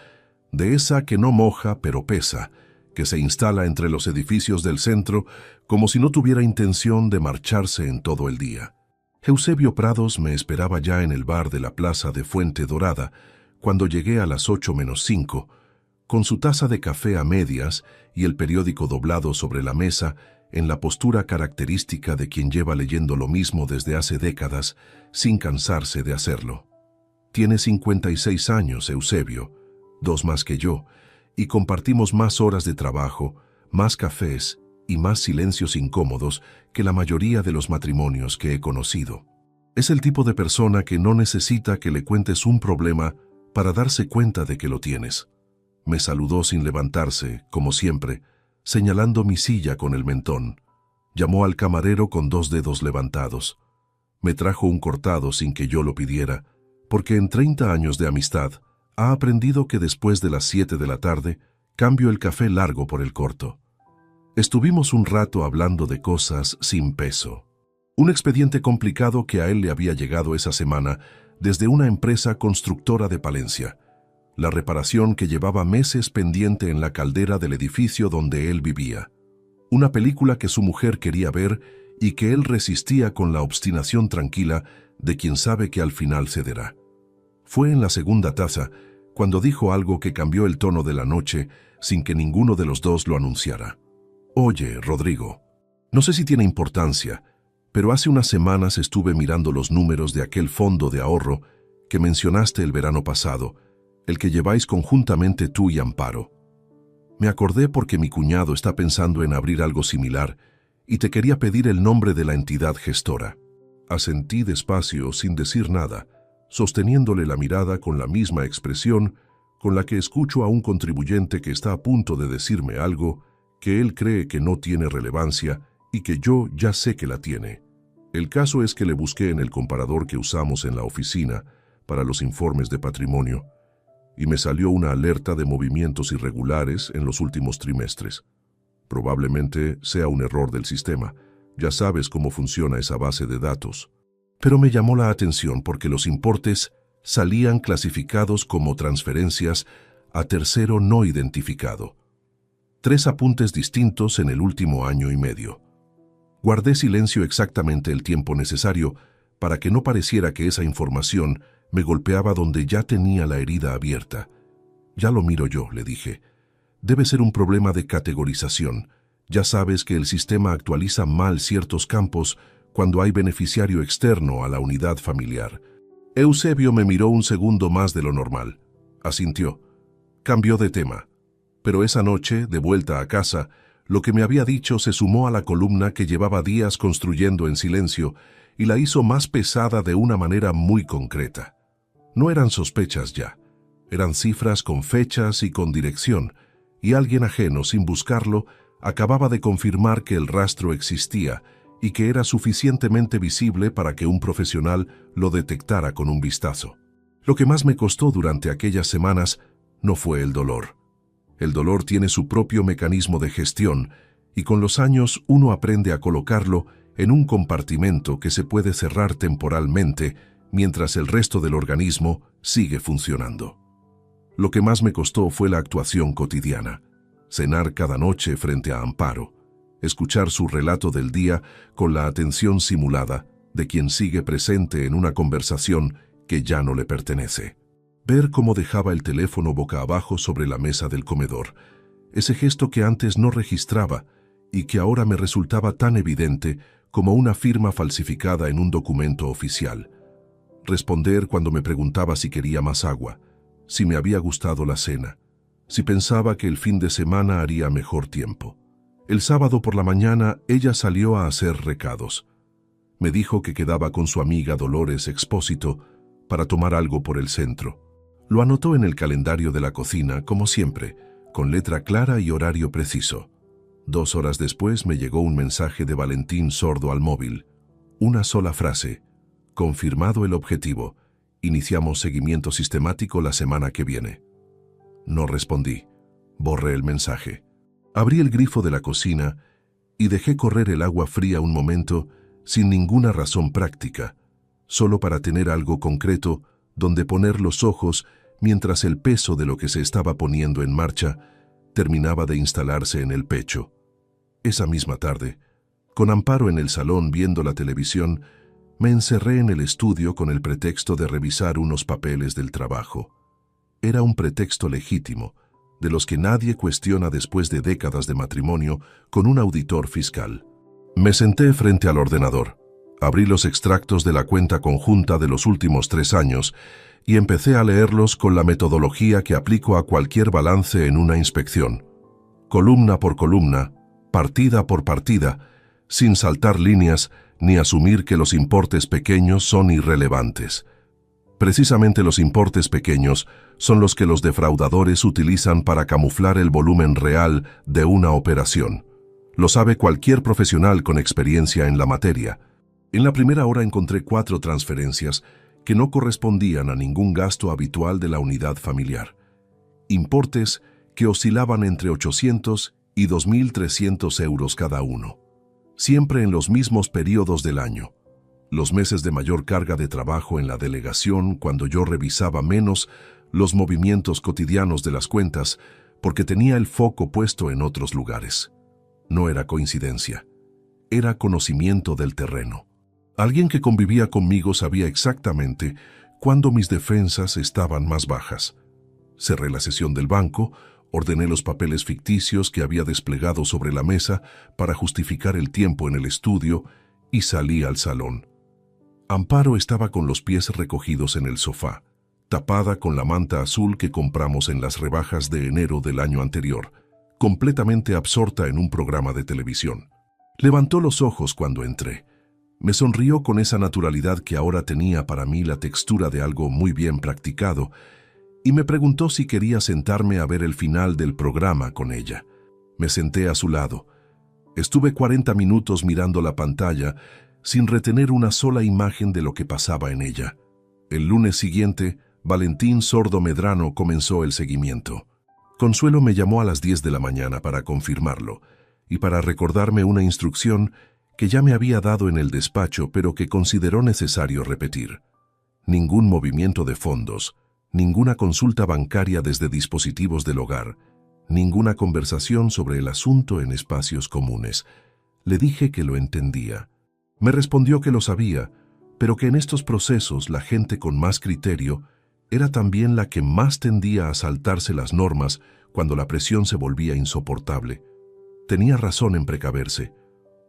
[SPEAKER 1] de esa que no moja pero pesa, que se instala entre los edificios del centro como si no tuviera intención de marcharse en todo el día. Eusebio Prados me esperaba ya en el bar de la plaza de Fuente Dorada cuando llegué a las 8:05, con su taza de café a medias y el periódico doblado sobre la mesa en la postura característica de quien lleva leyendo lo mismo desde hace décadas sin cansarse de hacerlo. Tiene 56 años, Eusebio, 2 más que yo, y compartimos más horas de trabajo, más cafés y más silencios incómodos que la mayoría de los matrimonios que he conocido. Es el tipo de persona que no necesita que le cuentes un problema para darse cuenta de que lo tienes. Me saludó sin levantarse, como siempre, señalando mi silla con el mentón. Llamó al camarero con 2 dedos levantados. Me trajo un cortado sin que yo lo pidiera, porque en 30 años de amistad ha aprendido que después de las 7 de la tarde cambio el café largo por el corto. Estuvimos un rato hablando de cosas sin peso. Un expediente complicado que a él le había llegado esa semana desde una empresa constructora de Palencia. La reparación que llevaba meses pendiente en la caldera del edificio donde él vivía. Una película que su mujer quería ver y que él resistía con la obstinación tranquila de quien sabe que al final cederá. Fue en la segunda taza cuando dijo algo que cambió el tono de la noche sin que ninguno de los dos lo anunciara. Oye, Rodrigo, no sé si tiene importancia, pero hace unas semanas estuve mirando los números de aquel fondo de ahorro que mencionaste el verano pasado, el que lleváis conjuntamente tú y Amparo. Me acordé porque mi cuñado está pensando en abrir algo similar y te quería pedir el nombre de la entidad gestora. Asentí despacio sin decir nada, sosteniéndole la mirada con la misma expresión con la que escucho a un contribuyente que está a punto de decirme algo que él cree que no tiene relevancia y que yo ya sé que la tiene. El caso es que le busqué en el comparador que usamos en la oficina para los informes de patrimonio y me salió una alerta de movimientos irregulares en los últimos trimestres. Probablemente sea un error del sistema. Ya sabes cómo funciona esa base de datos. Pero me llamó la atención porque los importes salían clasificados como transferencias a tercero no identificado. 3 apuntes distintos en el último año y medio. Guardé silencio exactamente el tiempo necesario para que no pareciera que esa información me golpeaba donde ya tenía la herida abierta. Ya lo miro yo, le dije. Debe ser un problema de categorización. Ya sabes que el sistema actualiza mal ciertos campos cuando hay beneficiario externo a la unidad familiar. Eusebio me miró un segundo más de lo normal. Asintió. Cambió de tema. Pero esa noche, de vuelta a casa, lo que me había dicho se sumó a la columna que llevaba días construyendo en silencio y la hizo más pesada de una manera muy concreta. No eran sospechas ya. Eran cifras con fechas y con dirección, y alguien ajeno, sin buscarlo, acababa de confirmar que el rastro existía y que era suficientemente visible para que un profesional lo detectara con un vistazo. Lo que más me costó durante aquellas semanas no fue el dolor. El dolor tiene su propio mecanismo de gestión y con los años uno aprende a colocarlo en un compartimento que se puede cerrar temporalmente mientras el resto del organismo sigue funcionando. Lo que más me costó fue la actuación cotidiana. Cenar cada noche frente a Amparo, escuchar su relato del día con la atención simulada de quien sigue presente en una conversación que ya no le pertenece. Ver cómo dejaba el teléfono boca abajo sobre la mesa del comedor, ese gesto que antes no registraba y que ahora me resultaba tan evidente como una firma falsificada en un documento oficial. Responder cuando me preguntaba si quería más agua, si me había gustado la cena, si pensaba que el fin de semana haría mejor tiempo. El sábado por la mañana ella salió a hacer recados. Me dijo que quedaba con su amiga Dolores Expósito para tomar algo por el centro. Lo anotó en el calendario de la cocina, como siempre, con letra clara y horario preciso. 2 horas después me llegó un mensaje de Valentín Sordo al móvil. Una sola frase. Confirmado el objetivo. Iniciamos seguimiento sistemático la semana que viene. No respondí. Borré el mensaje. Abrí el grifo de la cocina y dejé correr el agua fría un momento sin ninguna razón práctica, solo para tener algo concreto donde poner los ojos mientras el peso de lo que se estaba poniendo en marcha terminaba de instalarse en el pecho. Esa misma tarde, con Amparo en el salón viendo la televisión, me encerré en el estudio con el pretexto de revisar unos papeles del trabajo. Era un pretexto legítimo, de los que nadie cuestiona después de décadas de matrimonio con un auditor fiscal. Me senté frente al ordenador, abrí los extractos de la cuenta conjunta de los últimos 3 años y empecé a leerlos con la metodología que aplico a cualquier balance en una inspección. Columna por columna, partida por partida, sin saltar líneas ni asumir que los importes pequeños son irrelevantes. Precisamente los importes pequeños son los que los defraudadores utilizan para camuflar el volumen real de una operación. Lo sabe cualquier profesional con experiencia en la materia. En la primera hora encontré 4 transferencias que no correspondían a ningún gasto habitual de la unidad familiar. Importes que oscilaban entre 800 y 2.300 euros cada uno. Siempre en los mismos periodos del año. Los meses de mayor carga de trabajo en la delegación, cuando yo revisaba menos los movimientos cotidianos de las cuentas, porque tenía el foco puesto en otros lugares. No era coincidencia. Era conocimiento del terreno. Alguien que convivía conmigo sabía exactamente cuándo mis defensas estaban más bajas. Cerré la sesión del banco, ordené los papeles ficticios que había desplegado sobre la mesa para justificar el tiempo en el estudio y salí al salón. Amparo estaba con los pies recogidos en el sofá, tapada con la manta azul que compramos en las rebajas de enero del año anterior, completamente absorta en un programa de televisión. Levantó los ojos cuando entré. Me sonrió con esa naturalidad que ahora tenía para mí la textura de algo muy bien practicado, y me preguntó si quería sentarme a ver el final del programa con ella. Me senté a su lado. Estuve 40 minutos mirando la pantalla sin retener una sola imagen de lo que pasaba en ella. El lunes siguiente, Valentín Sordo Medrano comenzó el seguimiento. Consuelo me llamó a las 10 de la mañana para confirmarlo y para recordarme una instrucción que ya me había dado en el despacho, pero que consideró necesario repetir. Ningún movimiento de fondos, ninguna consulta bancaria desde dispositivos del hogar, ninguna conversación sobre el asunto en espacios comunes. Le dije que lo entendía. Me respondió que lo sabía, pero que en estos procesos la gente con más criterio era también la que más tendía a saltarse las normas cuando la presión se volvía insoportable. Tenía razón en precaverse.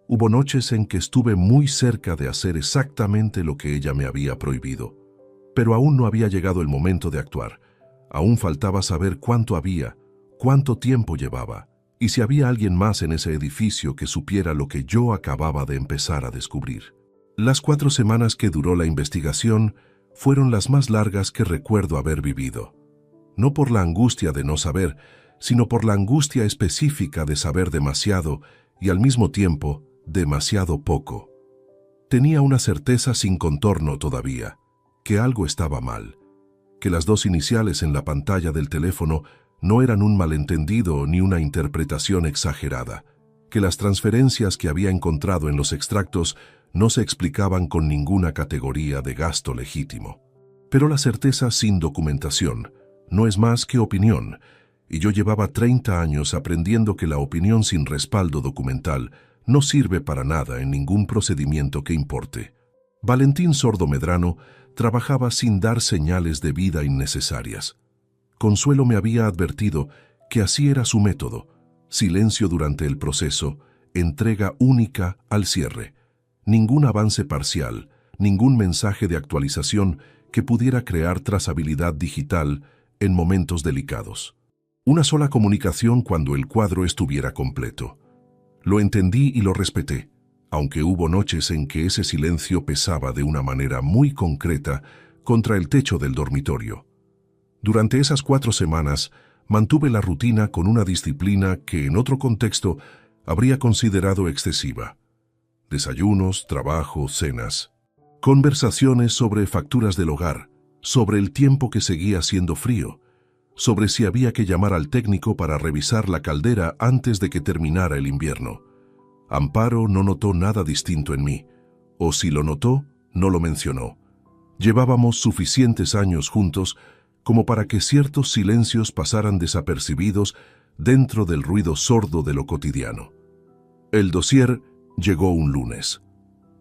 [SPEAKER 1] Hubo noches en que estuve muy cerca de hacer exactamente lo que ella me había prohibido. Pero aún no había llegado el momento de actuar. Aún faltaba saber cuánto había, cuánto tiempo llevaba, y si había alguien más en ese edificio que supiera lo que yo acababa de empezar a descubrir. Las 4 semanas que duró la investigación fueron las más largas que recuerdo haber vivido. No por la angustia de no saber, sino por la angustia específica de saber demasiado y al mismo tiempo demasiado poco. Tenía una certeza sin contorno todavía, que algo estaba mal, que las 2 iniciales en la pantalla del teléfono no eran un malentendido ni una interpretación exagerada, que las transferencias que había encontrado en los extractos no se explicaban con ninguna categoría de gasto legítimo. Pero la certeza sin documentación no es más que opinión, y yo llevaba 30 años aprendiendo que la opinión sin respaldo documental no sirve para nada en ningún procedimiento que importe. Valentín Sordo Medrano trabajaba sin dar señales de vida innecesarias. Consuelo me había advertido que así era su método: silencio durante el proceso, entrega única al cierre. Ningún avance parcial, ningún mensaje de actualización que pudiera crear trazabilidad digital en momentos delicados. Una sola comunicación cuando el cuadro estuviera completo. Lo entendí y lo respeté, aunque hubo noches en que ese silencio pesaba de una manera muy concreta contra el techo del dormitorio. Durante esas 4 semanas mantuve la rutina con una disciplina que en otro contexto habría considerado excesiva. Desayunos, trabajo, cenas. Conversaciones sobre facturas del hogar, sobre el tiempo que seguía haciendo frío, sobre si había que llamar al técnico para revisar la caldera antes de que terminara el invierno. Amparo no notó nada distinto en mí, o si lo notó, no lo mencionó. Llevábamos suficientes años juntos como para que ciertos silencios pasaran desapercibidos dentro del ruido sordo de lo cotidiano. El dossier llegó un lunes,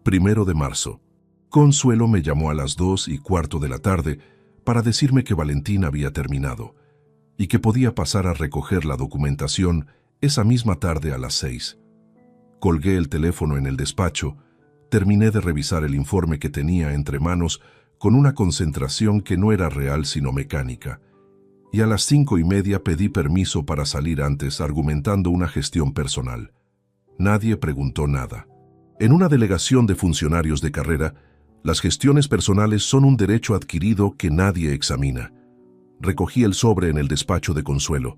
[SPEAKER 1] 1 de marzo. Consuelo me llamó a las 2:15 de la tarde para decirme que Valentín había terminado y que podía pasar a recoger la documentación esa misma tarde a las 6. Colgué el teléfono en el despacho, terminé de revisar el informe que tenía entre manos con una concentración que no era real sino mecánica, y a las 5:30 pedí permiso para salir antes argumentando una gestión personal. Nadie preguntó nada. En una delegación de funcionarios de carrera, las gestiones personales son un derecho adquirido que nadie examina. Recogí el sobre en el despacho de Consuelo.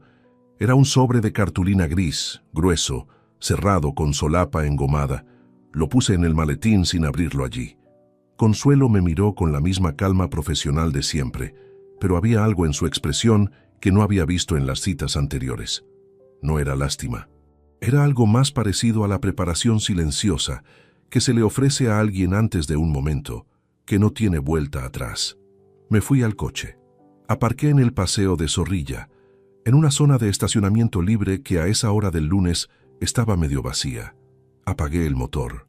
[SPEAKER 1] Era un sobre de cartulina gris, grueso, cerrado con solapa engomada. Lo puse en el maletín sin abrirlo allí. Consuelo me miró con la misma calma profesional de siempre, pero había algo en su expresión que no había visto en las citas anteriores. No era lástima. Era algo más parecido a la preparación silenciosa que se le ofrece a alguien antes de un momento, que no tiene vuelta atrás. Me fui al coche. Aparqué en el Paseo de Zorrilla, en una zona de estacionamiento libre que a esa hora del lunes estaba medio vacía. Apagué el motor.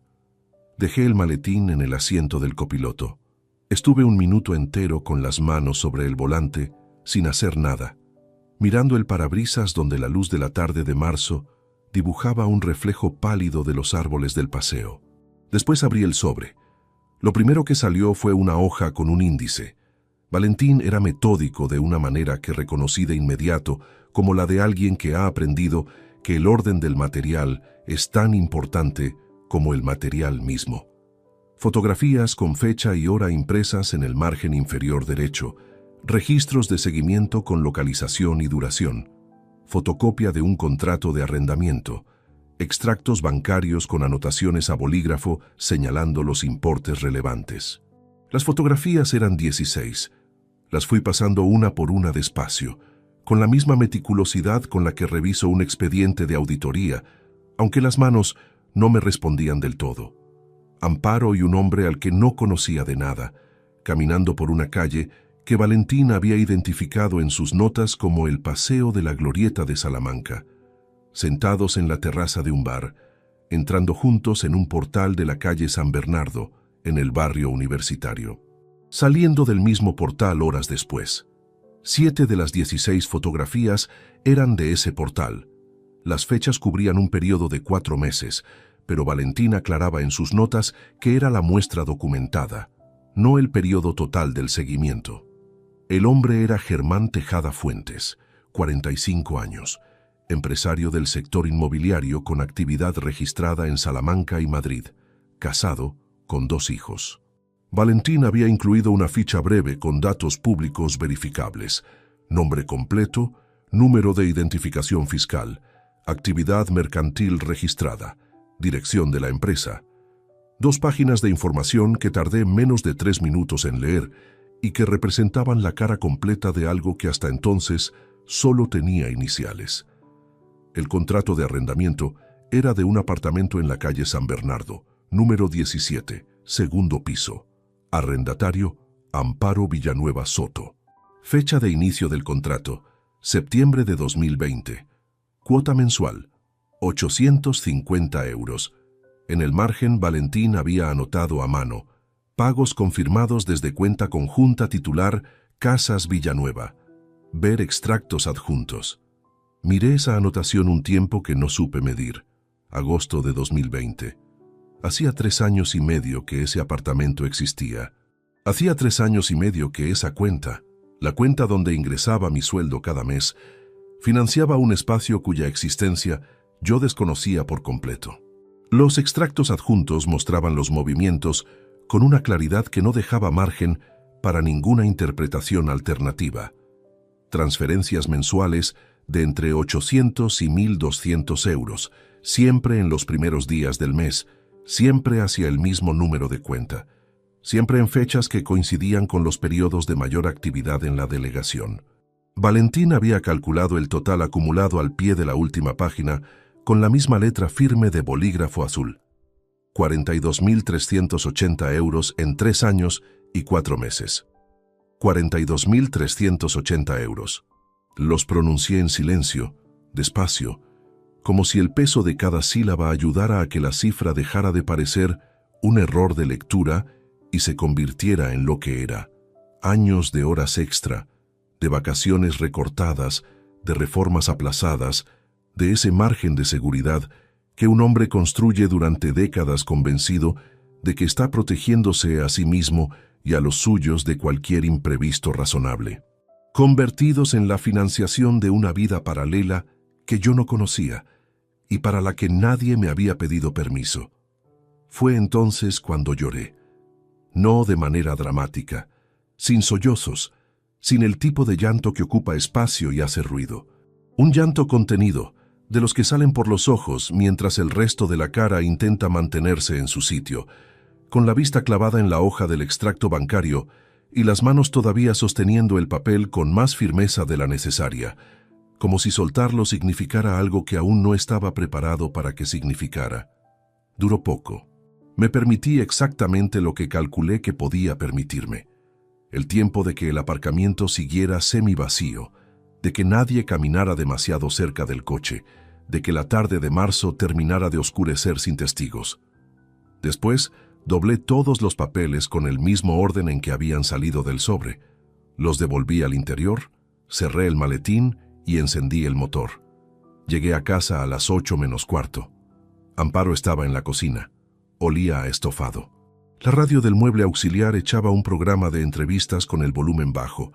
[SPEAKER 1] Dejé el maletín en el asiento del copiloto. Estuve un minuto entero con las manos sobre el volante, sin hacer nada, mirando el parabrisas donde la luz de la tarde de marzo dibujaba un reflejo pálido de los árboles del paseo. Después abrí el sobre. Lo primero que salió fue una hoja con un índice. Valentín era metódico de una manera que reconocí de inmediato como la de alguien que ha aprendido que el orden del material es tan importante como el material mismo. Fotografías con fecha y hora impresas en el margen inferior derecho, registros de seguimiento con localización y duración, fotocopia de un contrato de arrendamiento, extractos bancarios con anotaciones a bolígrafo señalando los importes relevantes. Las fotografías eran 16. Las fui pasando una por una despacio, con la misma meticulosidad con la que reviso un expediente de auditoría, aunque las manos no me respondían del todo. Amparo y un hombre al que no conocía de nada, caminando por una calle que Valentín había identificado en sus notas como el Paseo de la Glorieta de Salamanca, sentados en la terraza de un bar, entrando juntos en un portal de la calle San Bernardo, en el barrio universitario. Saliendo del mismo portal horas después. 7 de las 16 fotografías eran de ese portal. Las fechas cubrían un periodo de 4 meses, pero Valentín aclaraba en sus notas que era la muestra documentada, no el periodo total del seguimiento. El hombre era Germán Tejada Fuentes, 45 años, empresario del sector inmobiliario con actividad registrada en Salamanca y Madrid, casado, con 2 hijos. Valentín había incluido una ficha breve con datos públicos verificables: nombre completo, número de identificación fiscal, actividad mercantil registrada, dirección de la empresa. 2 páginas de información que tardé menos de 3 minutos en leer y que representaban la cara completa de algo que hasta entonces solo tenía iniciales. El contrato de arrendamiento era de un apartamento en la calle San Bernardo, número 17, segundo piso. Arrendatario, Amparo Villanueva Soto. Fecha de inicio del contrato, septiembre de 2020. Cuota mensual, 850 euros. En el margen, Valentín había anotado a mano: pagos confirmados desde cuenta conjunta titular Casas Villanueva. Ver extractos adjuntos. Miré esa anotación un tiempo que no supe medir. Agosto de 2020. Hacía 3 años y medio que ese apartamento existía. Hacía 3 años y medio que esa cuenta, la cuenta donde ingresaba mi sueldo cada mes, financiaba un espacio cuya existencia yo desconocía por completo. Los extractos adjuntos mostraban los movimientos con una claridad que no dejaba margen para ninguna interpretación alternativa. Transferencias mensuales de entre 800 y 1.200 euros, siempre en los primeros días del mes, siempre hacia el mismo número de cuenta, siempre en fechas que coincidían con los periodos de mayor actividad en la delegación. Valentín había calculado el total acumulado al pie de la última página con la misma letra firme de bolígrafo azul: 42.380 euros en 3 años y 4 meses. 42.380 euros. Los pronuncié en silencio, despacio, como si el peso de cada sílaba ayudara a que la cifra dejara de parecer un error de lectura y se convirtiera en lo que era: años de horas extra, de vacaciones recortadas, de reformas aplazadas, de ese margen de seguridad que un hombre construye durante décadas convencido de que está protegiéndose a sí mismo y a los suyos de cualquier imprevisto razonable. Convertidos en la financiación de una vida paralela que yo no conocía y para la que nadie me había pedido permiso. Fue entonces cuando lloré. No de manera dramática, sin sollozos, sin el tipo de llanto que ocupa espacio y hace ruido. Un llanto contenido, de los que salen por los ojos mientras el resto de la cara intenta mantenerse en su sitio, con la vista clavada en la hoja del extracto bancario y las manos todavía sosteniendo el papel con más firmeza de la necesaria, como si soltarlo significara algo que aún no estaba preparado para que significara. Duró poco. Me permití exactamente lo que calculé que podía permitirme: el tiempo de que el aparcamiento siguiera semivacío, de que nadie caminara demasiado cerca del coche, de que la tarde de marzo terminara de oscurecer sin testigos. Después, doblé todos los papeles con el mismo orden en que habían salido del sobre. Los devolví al interior, cerré el maletín y encendí el motor. Llegué a casa a las 8 menos cuarto. Amparo estaba en la cocina. Olía a estofado. La radio del mueble auxiliar echaba un programa de entrevistas con el volumen bajo.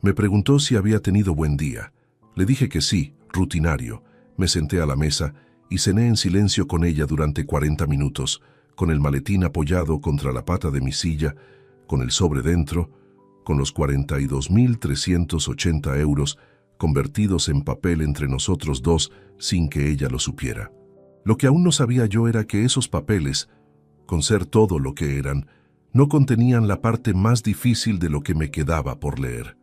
[SPEAKER 1] Me preguntó si había tenido buen día. Le dije que sí, rutinario. Me senté a la mesa y cené en silencio con ella durante 40 minutos, con el maletín apoyado contra la pata de mi silla, con el sobre dentro, con los 42.380 euros convertidos en papel entre nosotros dos sin que ella lo supiera. Lo que aún no sabía yo era que esos papeles, con ser todo lo que eran, no contenían la parte más difícil de lo que me quedaba por leer.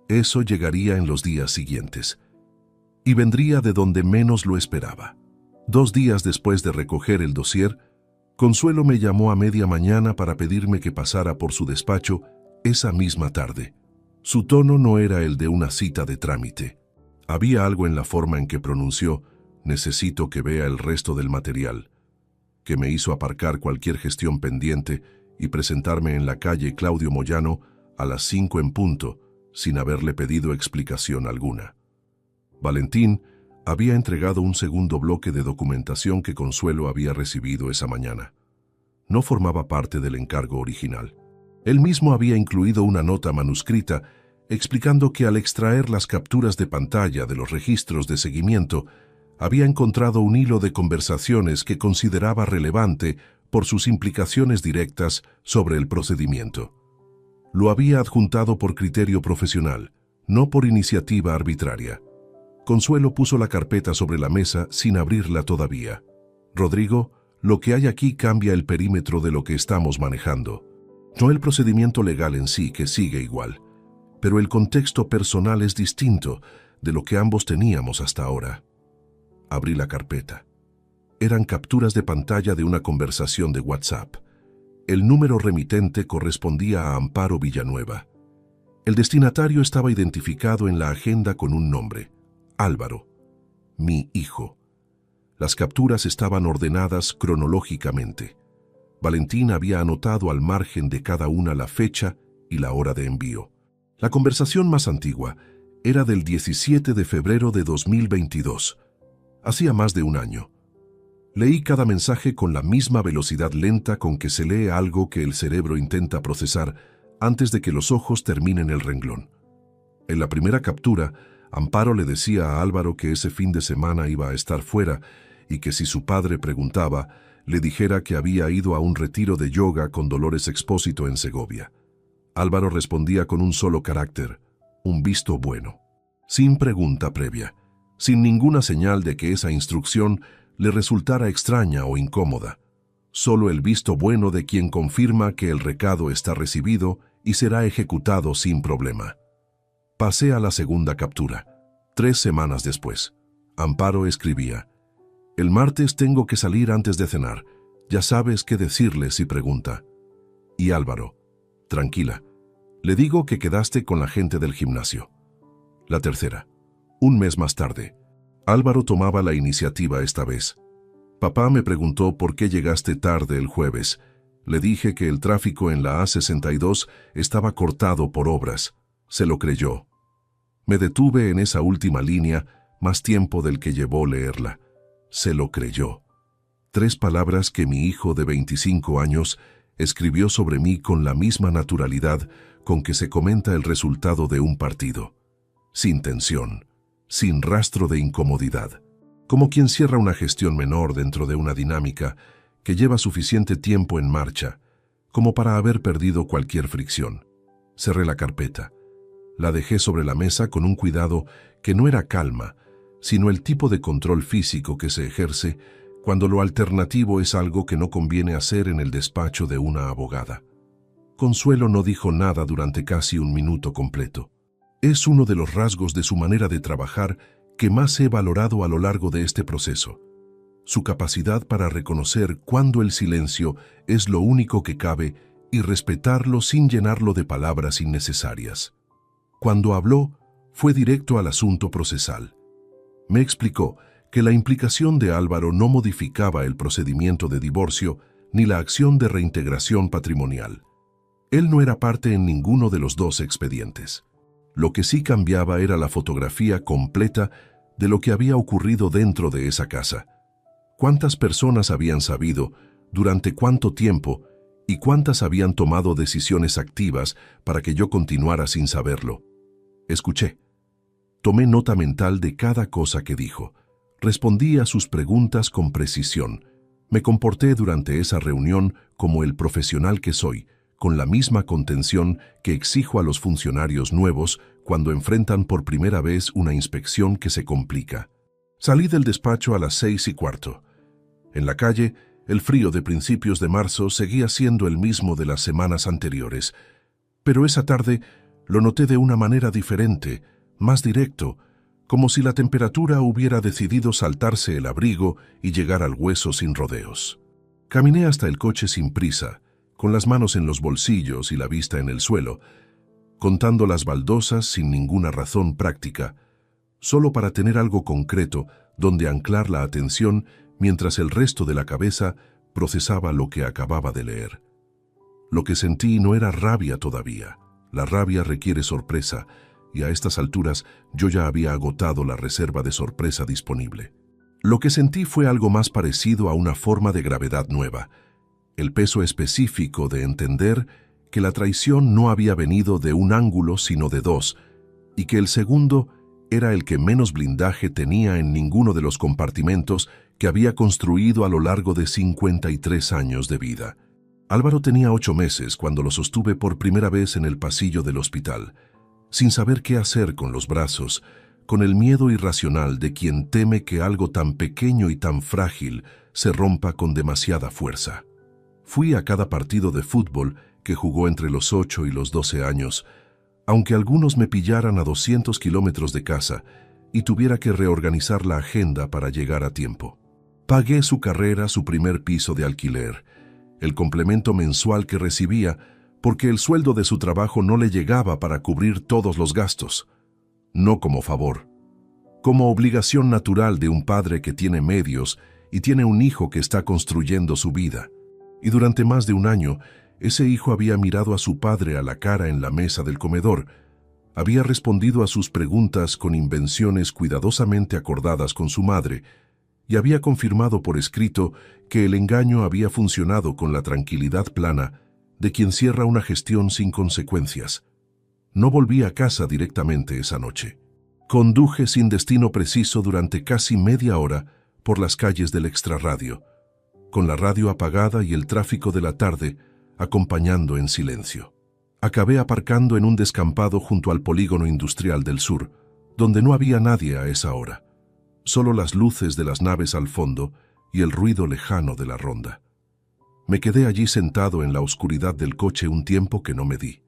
[SPEAKER 1] Eso llegaría en los días siguientes. Y vendría de donde menos lo esperaba. 2 días después de recoger el dossier, Consuelo me llamó a media mañana para pedirme que pasara por su despacho esa misma tarde. Su tono no era el de una cita de trámite. Había algo en la forma en que pronunció «necesito que vea el resto del material», que me hizo aparcar cualquier gestión pendiente y presentarme en la calle Claudio Moyano a las 5 en punto, sin haberle pedido explicación alguna. Valentín había entregado un segundo bloque de documentación que Consuelo había recibido esa mañana. No formaba parte del encargo original. Él mismo había incluido una nota manuscrita explicando que al extraer las capturas de pantalla de los registros de seguimiento, había encontrado un hilo de conversaciones que consideraba relevante por sus implicaciones directas sobre el procedimiento. Lo había adjuntado por criterio profesional, no por iniciativa arbitraria. Consuelo puso la carpeta sobre la mesa sin abrirla todavía. «Rodrigo, lo que hay aquí cambia el perímetro de lo que estamos manejando. No el procedimiento legal en sí, que sigue igual, pero el contexto personal es distinto de lo que ambos teníamos hasta ahora». Abrí la carpeta. Eran capturas de pantalla de una conversación de WhatsApp. El número remitente correspondía a Amparo Villanueva. El destinatario estaba identificado en la agenda con un nombre: Álvaro, mi hijo. Las capturas estaban ordenadas cronológicamente. Valentín había anotado al margen de cada una la fecha y la hora de envío. La conversación más antigua era del 17 de febrero de 2022. Hacía más de un año. Leí cada mensaje con la misma velocidad lenta con que se lee algo que el cerebro intenta procesar antes de que los ojos terminen el renglón. En la primera captura, Amparo le decía a Álvaro que ese fin de semana iba a estar fuera y que si su padre preguntaba, le dijera que había ido a un retiro de yoga con Dolores Expósito en Segovia. Álvaro respondía con un solo carácter: un visto bueno, sin pregunta previa, sin ninguna señal de que esa instrucción le resultara extraña o incómoda. Solo el visto bueno de quien confirma que el recado está recibido y será ejecutado sin problema. Pasé a la segunda captura. 3 semanas después. Amparo escribía: «El martes tengo que salir antes de cenar. Ya sabes qué decirle si pregunta». Y Álvaro: Tranquila. Le digo que quedaste con la gente del gimnasio. La tercera. Un mes más tarde. Álvaro tomaba la iniciativa esta vez. Papá me preguntó por qué llegaste tarde el jueves. Le dije que el tráfico en la A62 estaba cortado por obras. Se lo creyó. Me detuve en esa última línea más tiempo del que llevó leerla. Se lo creyó. 3 palabras que mi hijo de 25 años escribió sobre mí con la misma naturalidad con que se comenta el resultado de un partido. Sin tensión, sin rastro de incomodidad. Como quien cierra una gestión menor dentro de una dinámica que lleva suficiente tiempo en marcha, como para haber perdido cualquier fricción. Cerré la carpeta. La dejé sobre la mesa con un cuidado que no era calma, sino el tipo de control físico que se ejerce cuando lo alternativo es algo que no conviene hacer en el despacho de una abogada. Consuelo no dijo nada durante casi un minuto completo. Es uno de los rasgos de su manera de trabajar que más he valorado a lo largo de este proceso. Su capacidad para reconocer cuándo el silencio es lo único que cabe y respetarlo sin llenarlo de palabras innecesarias. Cuando habló, fue directo al asunto procesal. Me explicó que la implicación de Álvaro no modificaba el procedimiento de divorcio ni la acción de reintegración patrimonial. Él no era parte en ninguno de los 2 expedientes. Lo que sí cambiaba era la fotografía completa de lo que había ocurrido dentro de esa casa. Cuántas personas habían sabido, durante cuánto tiempo, y cuántas habían tomado decisiones activas para que yo continuara sin saberlo. Escuché. Tomé nota mental de cada cosa que dijo. Respondí a sus preguntas con precisión. Me comporté durante esa reunión como el profesional que soy, con la misma contención que exijo a los funcionarios nuevos cuando enfrentan por primera vez una inspección que se complica. Salí del despacho a las 6:15. En la calle, el frío de principios de marzo seguía siendo el mismo de las semanas anteriores, pero esa tarde lo noté de una manera diferente, más directo, como si la temperatura hubiera decidido saltarse el abrigo y llegar al hueso sin rodeos. Caminé hasta el coche sin prisa, con las manos en los bolsillos y la vista en el suelo, contando las baldosas sin ninguna razón práctica, solo para tener algo concreto donde anclar la atención mientras el resto de la cabeza procesaba lo que acababa de leer. Lo que sentí no era rabia todavía. La rabia requiere sorpresa, y a estas alturas yo ya había agotado la reserva de sorpresa disponible. Lo que sentí fue algo más parecido a una forma de gravedad nueva, el peso específico de entender que la traición no había venido de un ángulo sino de 2, y que el segundo era el que menos blindaje tenía en ninguno de los compartimentos que había construido a lo largo de 53 años de vida. Álvaro tenía 8 meses cuando lo sostuve por primera vez en el pasillo del hospital, sin saber qué hacer con los brazos, con el miedo irracional de quien teme que algo tan pequeño y tan frágil se rompa con demasiada fuerza. Fui a cada partido de fútbol que jugó entre los 8 y los 12 años, aunque algunos me pillaran a 200 kilómetros de casa y tuviera que reorganizar la agenda para llegar a tiempo. Pagué su carrera, su primer piso de alquiler, el complemento mensual que recibía, porque el sueldo de su trabajo no le llegaba para cubrir todos los gastos. No como favor, como obligación natural de un padre que tiene medios y tiene un hijo que está construyendo su vida. Y durante más de un año, ese hijo había mirado a su padre a la cara en la mesa del comedor, había respondido a sus preguntas con invenciones cuidadosamente acordadas con su madre, y había confirmado por escrito que el engaño había funcionado con la tranquilidad plana de quien cierra una gestión sin consecuencias. No volví a casa directamente esa noche. Conduje sin destino preciso durante casi media hora por las calles del extrarradio, con la radio apagada y el tráfico de la tarde acompañando en silencio. Acabé aparcando en un descampado junto al polígono industrial del sur, donde no había nadie a esa hora, solo las luces de las naves al fondo y el ruido lejano de la ronda. Me quedé allí sentado en la oscuridad del coche un tiempo que no me di.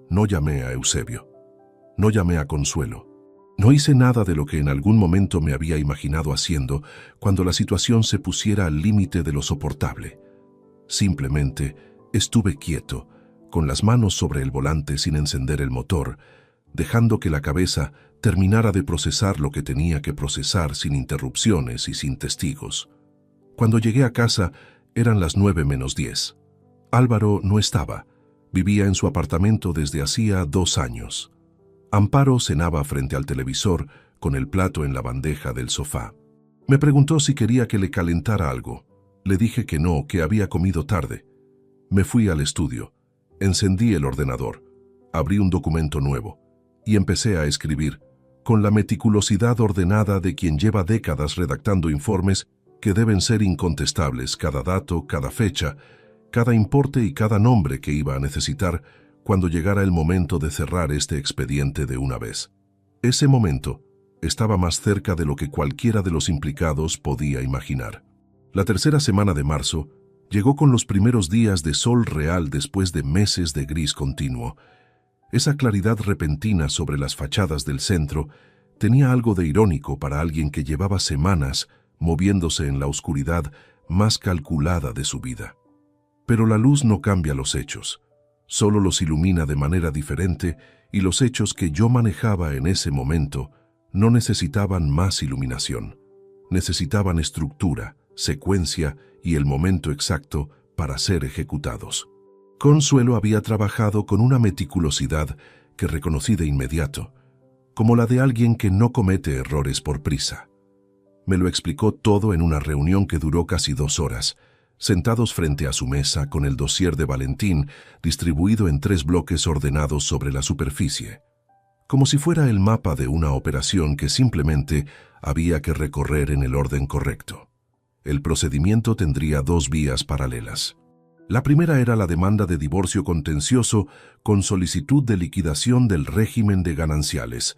[SPEAKER 1] No llamé a Eusebio. No llamé a Consuelo. No hice nada de lo que en algún momento me había imaginado haciendo cuando la situación se pusiera al límite de lo soportable. Simplemente estuve quieto, con las manos sobre el volante sin encender el motor, dejando que la cabeza terminara de procesar lo que tenía que procesar sin interrupciones y sin testigos. Cuando llegué a casa, eran las 9:10. Álvaro no estaba. Vivía en su apartamento desde hacía 2 años. Amparo cenaba frente al televisor con el plato en la bandeja del sofá. Me preguntó si quería que le calentara algo. Le dije que no, que había comido tarde. Me fui al estudio. Encendí el ordenador. Abrí un documento nuevo y empecé a escribir, con la meticulosidad ordenada de quien lleva décadas redactando informes que deben ser incontestables, cada dato, cada fecha, cada importe y cada nombre que iba a necesitar cuando llegara el momento de cerrar este expediente de una vez. Ese momento estaba más cerca de lo que cualquiera de los implicados podía imaginar. La tercera semana de marzo llegó con los primeros días de sol real después de meses de gris continuo. Esa claridad repentina sobre las fachadas del centro tenía algo de irónico para alguien que llevaba semanas moviéndose en la oscuridad más calculada de su vida. Pero la luz no cambia los hechos, solo los ilumina de manera diferente, y los hechos que yo manejaba en ese momento no necesitaban más iluminación. Necesitaban estructura, secuencia y el momento exacto para ser ejecutados. Consuelo había trabajado con una meticulosidad que reconocí de inmediato, como la de alguien que no comete errores por prisa. Me lo explicó todo en una reunión que duró casi 2 horas, sentados frente a su mesa con el dossier de Valentín distribuido en 3 bloques ordenados sobre la superficie, como si fuera el mapa de una operación que simplemente había que recorrer en el orden correcto. El procedimiento tendría 2 vías paralelas. La primera era la demanda de divorcio contencioso con solicitud de liquidación del régimen de gananciales.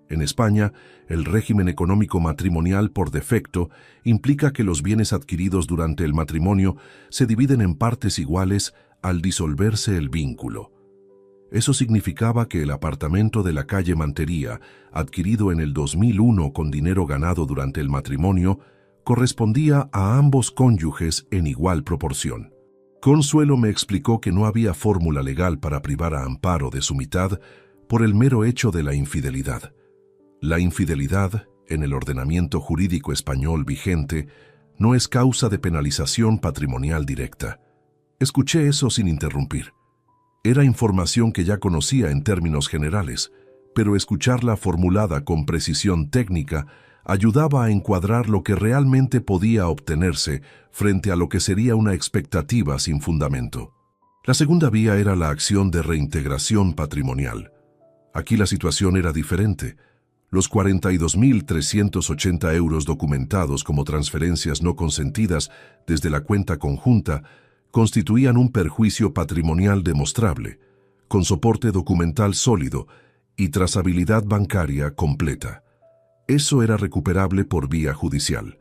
[SPEAKER 1] En España, el régimen económico matrimonial por defecto implica que los bienes adquiridos durante el matrimonio se dividen en partes iguales al disolverse el vínculo. Eso significaba que el apartamento de la calle Mantería, adquirido en el 2001 con dinero ganado durante el matrimonio, correspondía a ambos cónyuges en igual proporción. Consuelo me explicó que no había fórmula legal para privar a Amparo de su mitad por el mero hecho de la infidelidad. La infidelidad, en el ordenamiento jurídico español vigente, no es causa de penalización patrimonial directa. Escuché eso sin interrumpir. Era información que ya conocía en términos generales, pero escucharla formulada con precisión técnica ayudaba a encuadrar lo que realmente podía obtenerse frente a lo que sería una expectativa sin fundamento. La segunda vía era la acción de reintegración patrimonial. Aquí la situación era diferente. Los 42.380 euros documentados como transferencias no consentidas desde la cuenta conjunta constituían un perjuicio patrimonial demostrable, con soporte documental sólido y trazabilidad bancaria completa. Eso era recuperable por vía judicial,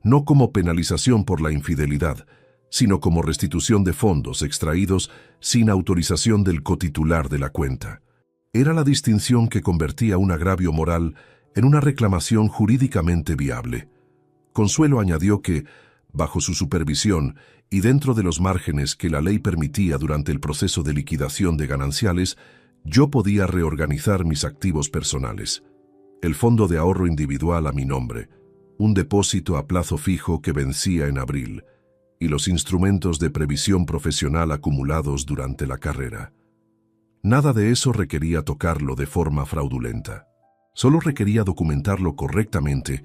[SPEAKER 1] no como penalización por la infidelidad, sino como restitución de fondos extraídos sin autorización del cotitular de la cuenta. Era la distinción que convertía un agravio moral en una reclamación jurídicamente viable. Consuelo añadió que, bajo su supervisión y dentro de los márgenes que la ley permitía durante el proceso de liquidación de gananciales, yo podía reorganizar mis activos personales. El fondo de ahorro individual a mi nombre, un depósito a plazo fijo que vencía en abril, y los instrumentos de previsión profesional acumulados durante la carrera. Nada de eso requería tocarlo de forma fraudulenta. Solo requería documentarlo correctamente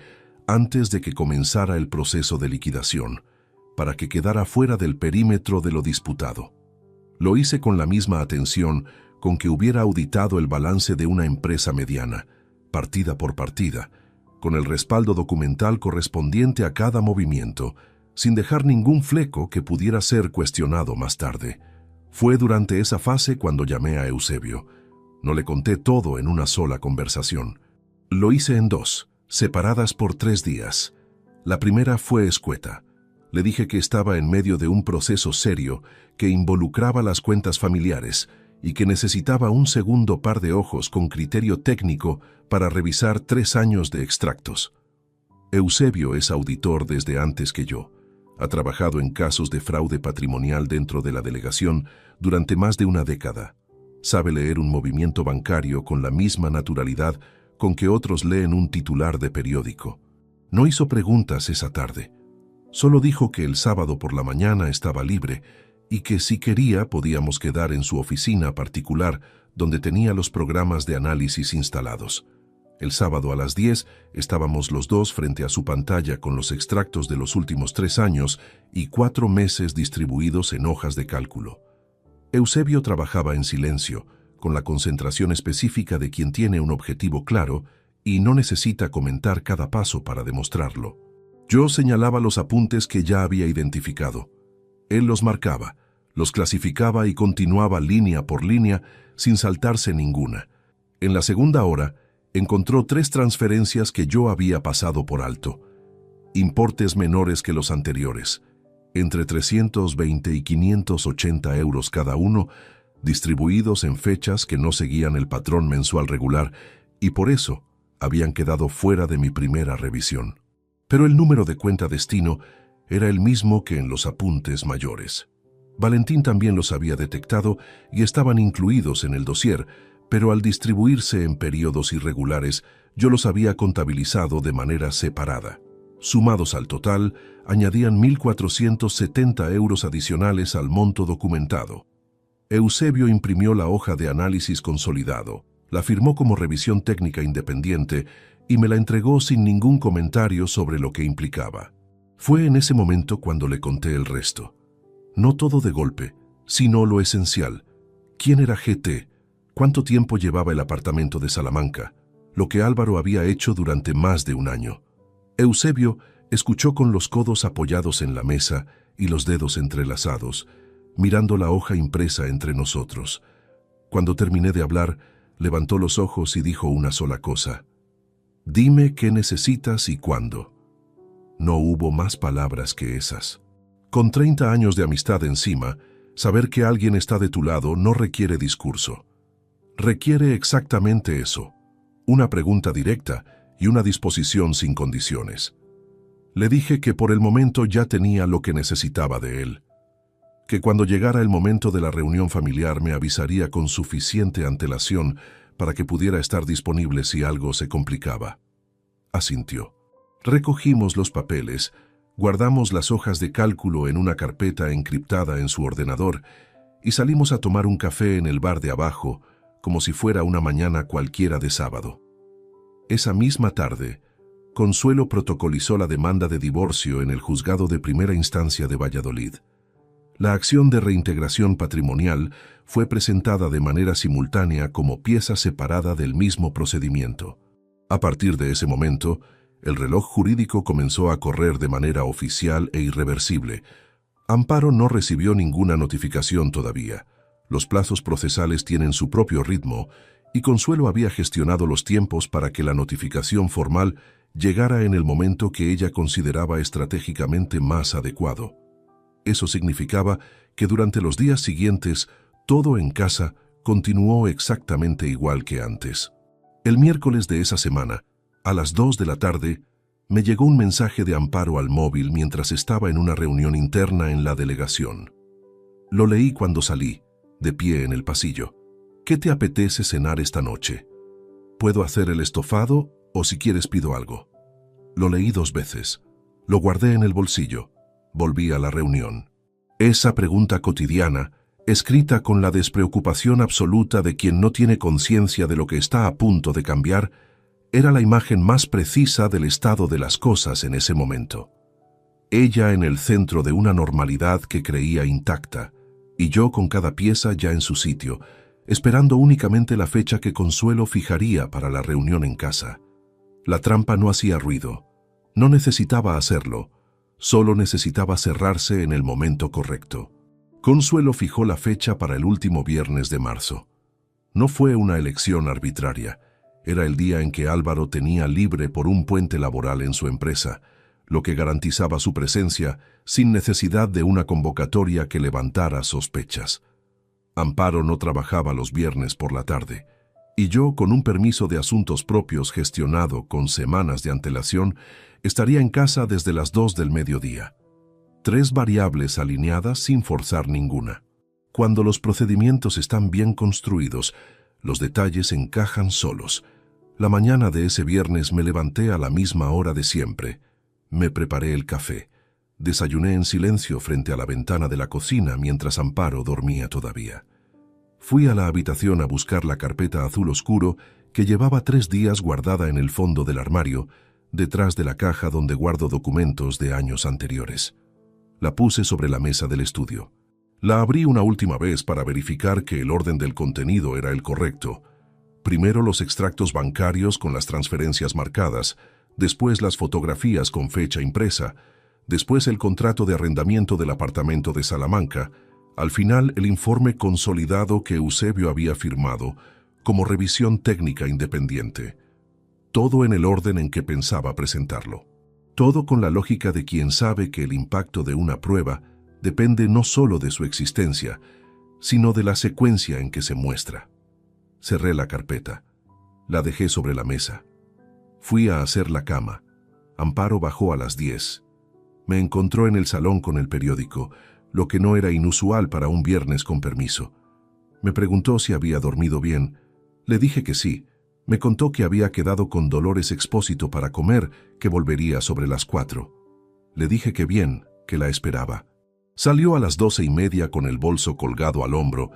[SPEAKER 1] antes de que comenzara el proceso de liquidación, para que quedara fuera del perímetro de lo disputado. Lo hice con la misma atención con que hubiera auditado el balance de una empresa mediana, partida por partida, con el respaldo documental correspondiente a cada movimiento, sin dejar ningún fleco que pudiera ser cuestionado más tarde. Fue durante esa fase cuando llamé a Eusebio. No le conté todo en una sola conversación. Lo hice en 2, separadas por 3 días. La primera fue escueta. Le dije que estaba en medio de un proceso serio que involucraba las cuentas familiares y que necesitaba un segundo par de ojos con criterio técnico para revisar 3 años de extractos. Eusebio es auditor desde antes que yo. Ha trabajado en casos de fraude patrimonial dentro de la delegación durante más de una década. Sabe leer un movimiento bancario con la misma naturalidad con que otros leen un titular de periódico. No hizo preguntas esa tarde. Solo dijo que el sábado por la mañana estaba libre y que si quería podíamos quedar en su oficina particular donde tenía los programas de análisis instalados. El sábado a las 10 estábamos los dos frente a su pantalla con los extractos de los últimos 3 años y 4 meses distribuidos en hojas de cálculo. Eusebio trabajaba en silencio, con la concentración específica de quien tiene un objetivo claro y no necesita comentar cada paso para demostrarlo. Yo señalaba los apuntes que ya había identificado. Él los marcaba, los clasificaba y continuaba línea por línea sin saltarse ninguna. En la segunda hora, encontró 3 transferencias que yo había pasado por alto. Importes menores que los anteriores, entre 320 y 580 euros cada uno, distribuidos en fechas que no seguían el patrón mensual regular y por eso habían quedado fuera de mi primera revisión. Pero el número de cuenta destino era el mismo que en los apuntes mayores. Valentín también los había detectado y estaban incluidos en el dossier, pero al distribuirse en periodos irregulares, yo los había contabilizado de manera separada. Sumados al total, añadían 1.470 euros adicionales al monto documentado. Eusebio imprimió la hoja de análisis consolidado, la firmó como revisión técnica independiente y me la entregó sin ningún comentario sobre lo que implicaba. Fue en ese momento cuando le conté el resto. No todo de golpe, sino lo esencial. ¿Quién era GT? ¿Cuánto tiempo llevaba el apartamento de Salamanca? Lo que Álvaro había hecho durante más de un año. Eusebio escuchó con los codos apoyados en la mesa y los dedos entrelazados, mirando la hoja impresa entre nosotros. Cuando terminé de hablar, levantó los ojos y dijo una sola cosa. «Dime qué necesitas y cuándo». No hubo más palabras que esas. Con 30 años de amistad encima, saber que alguien está de tu lado no requiere discurso. Requiere exactamente eso, una pregunta directa y una disposición sin condiciones. Le dije que por el momento ya tenía lo que necesitaba de él, que cuando llegara el momento de la reunión familiar me avisaría con suficiente antelación para que pudiera estar disponible si algo se complicaba. Asintió. Recogimos los papeles, guardamos las hojas de cálculo en una carpeta encriptada en su ordenador y salimos a tomar un café en el bar de abajo, como si fuera una mañana cualquiera de sábado. Esa misma tarde, Consuelo protocolizó la demanda de divorcio en el juzgado de primera instancia de Valladolid. La acción de reintegración patrimonial fue presentada de manera simultánea como pieza separada del mismo procedimiento. A partir de ese momento, el reloj jurídico comenzó a correr de manera oficial e irreversible. Amparo no recibió ninguna notificación todavía. Los plazos procesales tienen su propio ritmo y Consuelo había gestionado los tiempos para que la notificación formal llegara en el momento que ella consideraba estratégicamente más adecuado. Eso significaba que durante los días siguientes, todo en casa continuó exactamente igual que antes. El miércoles de esa semana, a las 2 de la tarde, me llegó un mensaje de Amparo al móvil mientras estaba en una reunión interna en la delegación. Lo leí cuando salí, de pie en el pasillo. ¿Qué te apetece cenar esta noche? ¿Puedo hacer el estofado o si quieres pido algo? Lo leí 2 veces. Lo guardé en el bolsillo. Volví a la reunión. Esa pregunta cotidiana, escrita con la despreocupación absoluta de quien no tiene conciencia de lo que está a punto de cambiar, era la imagen más precisa del estado de las cosas en ese momento. Ella en el centro de una normalidad que creía intacta, y yo con cada pieza ya en su sitio, esperando únicamente la fecha que Consuelo fijaría para la reunión en casa. La trampa no hacía ruido, no necesitaba hacerlo, solo necesitaba cerrarse en el momento correcto. Consuelo fijó la fecha para el último viernes de marzo. No fue una elección arbitraria, era el día en que Álvaro tenía libre por un puente laboral en su empresa, lo que garantizaba su presencia sin necesidad de una convocatoria que levantara sospechas. Amparo no trabajaba los viernes por la tarde, y yo, con un permiso de asuntos propios gestionado con semanas de antelación, estaría en casa desde las 2 del mediodía. 3 variables alineadas sin forzar ninguna. Cuando los procedimientos están bien construidos, los detalles encajan solos. La mañana de ese viernes me levanté a la misma hora de siempre. Me preparé el café. Desayuné en silencio frente a la ventana de la cocina mientras Amparo dormía todavía. Fui a la habitación a buscar la carpeta azul oscuro que llevaba 3 días guardada en el fondo del armario, detrás de la caja donde guardo documentos de años anteriores. La puse sobre la mesa del estudio. La abrí una última vez para verificar que el orden del contenido era el correcto. Primero los extractos bancarios con las transferencias marcadas, después las fotografías con fecha impresa, después el contrato de arrendamiento del apartamento de Salamanca, al final el informe consolidado que Eusebio había firmado como revisión técnica independiente. Todo en el orden en que pensaba presentarlo. Todo con la lógica de quien sabe que el impacto de una prueba depende no solo de su existencia, sino de la secuencia en que se muestra. Cerré la carpeta. La dejé sobre la mesa. Fui a hacer la cama. Amparo bajó a las 10. Me encontró en el salón con el periódico, lo que no era inusual para un viernes con permiso. Me preguntó si había dormido bien. Le dije que sí. Me contó que había quedado con Dolores Expósito para comer, que volvería sobre las 4. Le dije que bien, que la esperaba. Salió a las 12:30 con el bolso colgado al hombro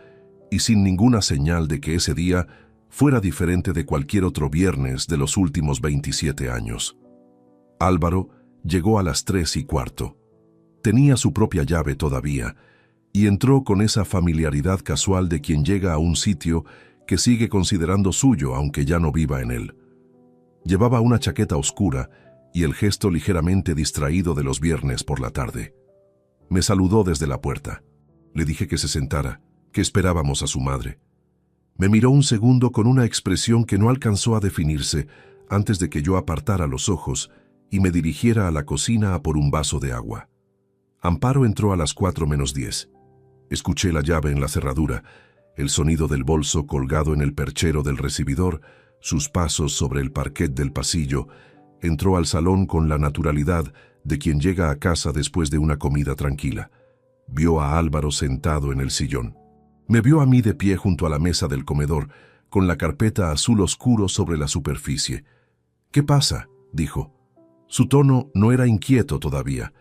[SPEAKER 1] y sin ninguna señal de que ese día fuera diferente de cualquier otro viernes de los últimos 27 años. Álvaro llegó a las 3:15. Tenía su propia llave todavía y entró con esa familiaridad casual de quien llega a un sitio que sigue considerando suyo aunque ya no viva en él. Llevaba una chaqueta oscura y el gesto ligeramente distraído de los viernes por la tarde. Me saludó desde la puerta. Le dije que se sentara, que esperábamos a su madre. Me miró un segundo con una expresión que no alcanzó a definirse antes de que yo apartara los ojos y me dirigiera a la cocina a por un vaso de agua. Amparo entró a las 4:10. Escuché la llave en la cerradura, el sonido del bolso colgado en el perchero del recibidor, sus pasos sobre el parquet del pasillo. Entró al salón con la naturalidad de quien llega a casa después de una comida tranquila. Vio a Álvaro sentado en el sillón. Me vio a mí de pie junto a la mesa del comedor, con la carpeta azul oscuro sobre la superficie. «¿Qué pasa?», dijo. Su tono no era inquieto todavía.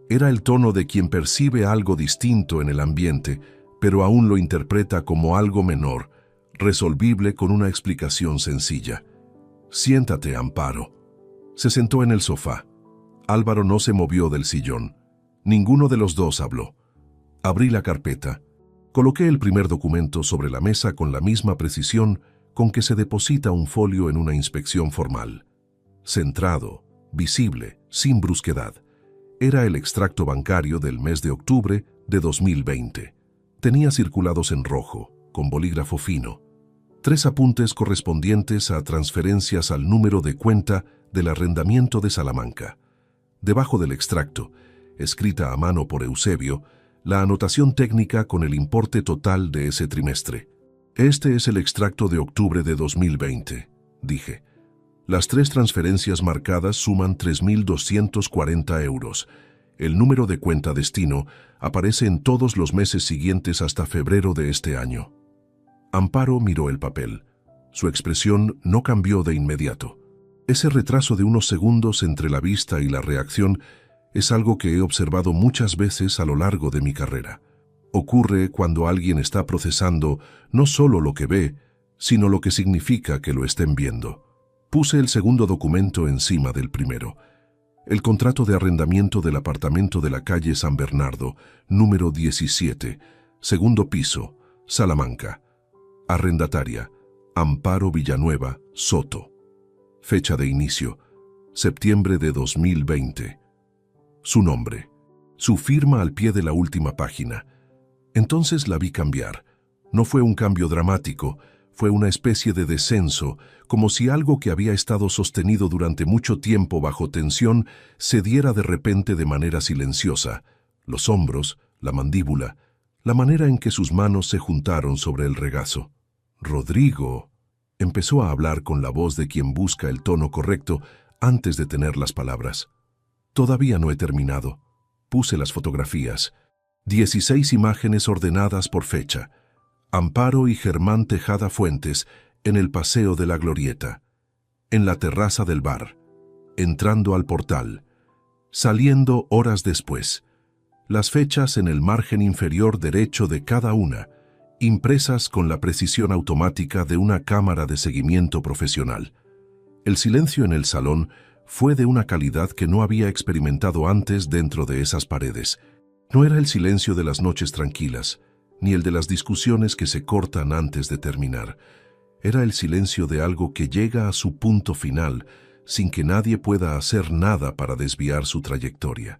[SPEAKER 1] Era el tono de quien percibe algo distinto en el ambiente, pero aún lo interpreta como algo menor, resolvible con una explicación sencilla. «Siéntate, Amparo». Se sentó en el sofá. Álvaro no se movió del sillón. Ninguno de los dos habló. Abrí la carpeta. Coloqué el primer documento sobre la mesa con la misma precisión con que se deposita un folio en una inspección formal. Centrado, visible, sin brusquedad. Era el extracto bancario del mes de octubre de 2020. Tenía circulados en rojo, con bolígrafo fino. 3 apuntes correspondientes a transferencias al número de cuenta del arrendamiento de Salamanca. Debajo del extracto, escrita a mano por Eusebio, la anotación técnica con el importe total de ese trimestre. «Este es el extracto de octubre de 2020», dije. Las 3 transferencias marcadas suman 3.240 euros. El número de cuenta destino aparece en todos los meses siguientes hasta febrero de este año. Amparo miró el papel. Su expresión no cambió de inmediato. Ese retraso de unos segundos entre la vista y la reacción es algo que he observado muchas veces a lo largo de mi carrera. Ocurre cuando alguien está procesando no solo lo que ve, sino lo que significa que lo estén viendo. Puse el segundo documento encima del primero. El contrato de arrendamiento del apartamento de la calle San Bernardo, número 17, segundo piso, Salamanca. Arrendataria, Amparo Villanueva, Soto. Fecha de inicio, septiembre de 2020. Su nombre, su firma al pie de la última página. Entonces la vi cambiar. No fue un cambio dramático, fue una especie de descenso, como si algo que había estado sostenido durante mucho tiempo bajo tensión cediera de repente de manera silenciosa. Los hombros, la mandíbula, la manera en que sus manos se juntaron sobre el regazo. «Rodrigo», empezó a hablar con la voz de quien busca el tono correcto antes de tener las palabras. «Todavía no he terminado. Puse las fotografías. 16 imágenes ordenadas por fecha. Amparo y Germán Tejada Fuentes en el Paseo de la Glorieta, en la terraza del bar, entrando al portal, saliendo horas después. Las fechas en el margen inferior derecho de cada una, impresas con la precisión automática de una cámara de seguimiento profesional. El silencio en el salón fue de una calidad que no había experimentado antes dentro de esas paredes. No era el silencio de las noches tranquilas, ni el de las discusiones que se cortan antes de terminar. Era el silencio de algo que llega a su punto final sin que nadie pueda hacer nada para desviar su trayectoria.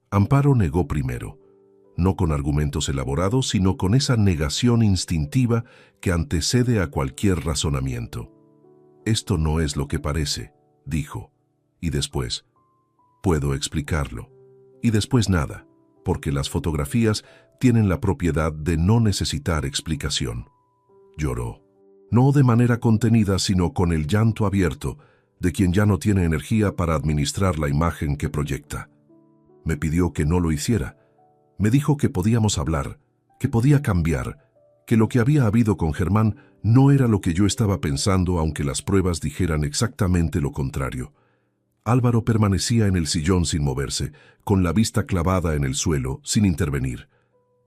[SPEAKER 1] Amparo negó primero, no con argumentos elaborados, sino con esa negación instintiva que antecede a cualquier razonamiento. «Esto no es lo que parece», dijo, y después, «puedo explicarlo», y después nada, porque las fotografías tienen la propiedad de no necesitar explicación. Lloró, no de manera contenida, sino con el llanto abierto de quien ya no tiene energía para administrar la imagen que proyecta. Me pidió que no lo hiciera. Me dijo que podíamos hablar, que podía cambiar, que lo que había habido con Germán no era lo que yo estaba pensando, aunque las pruebas dijeran exactamente lo contrario. Álvaro permanecía en el sillón sin moverse, con la vista clavada en el suelo, sin intervenir.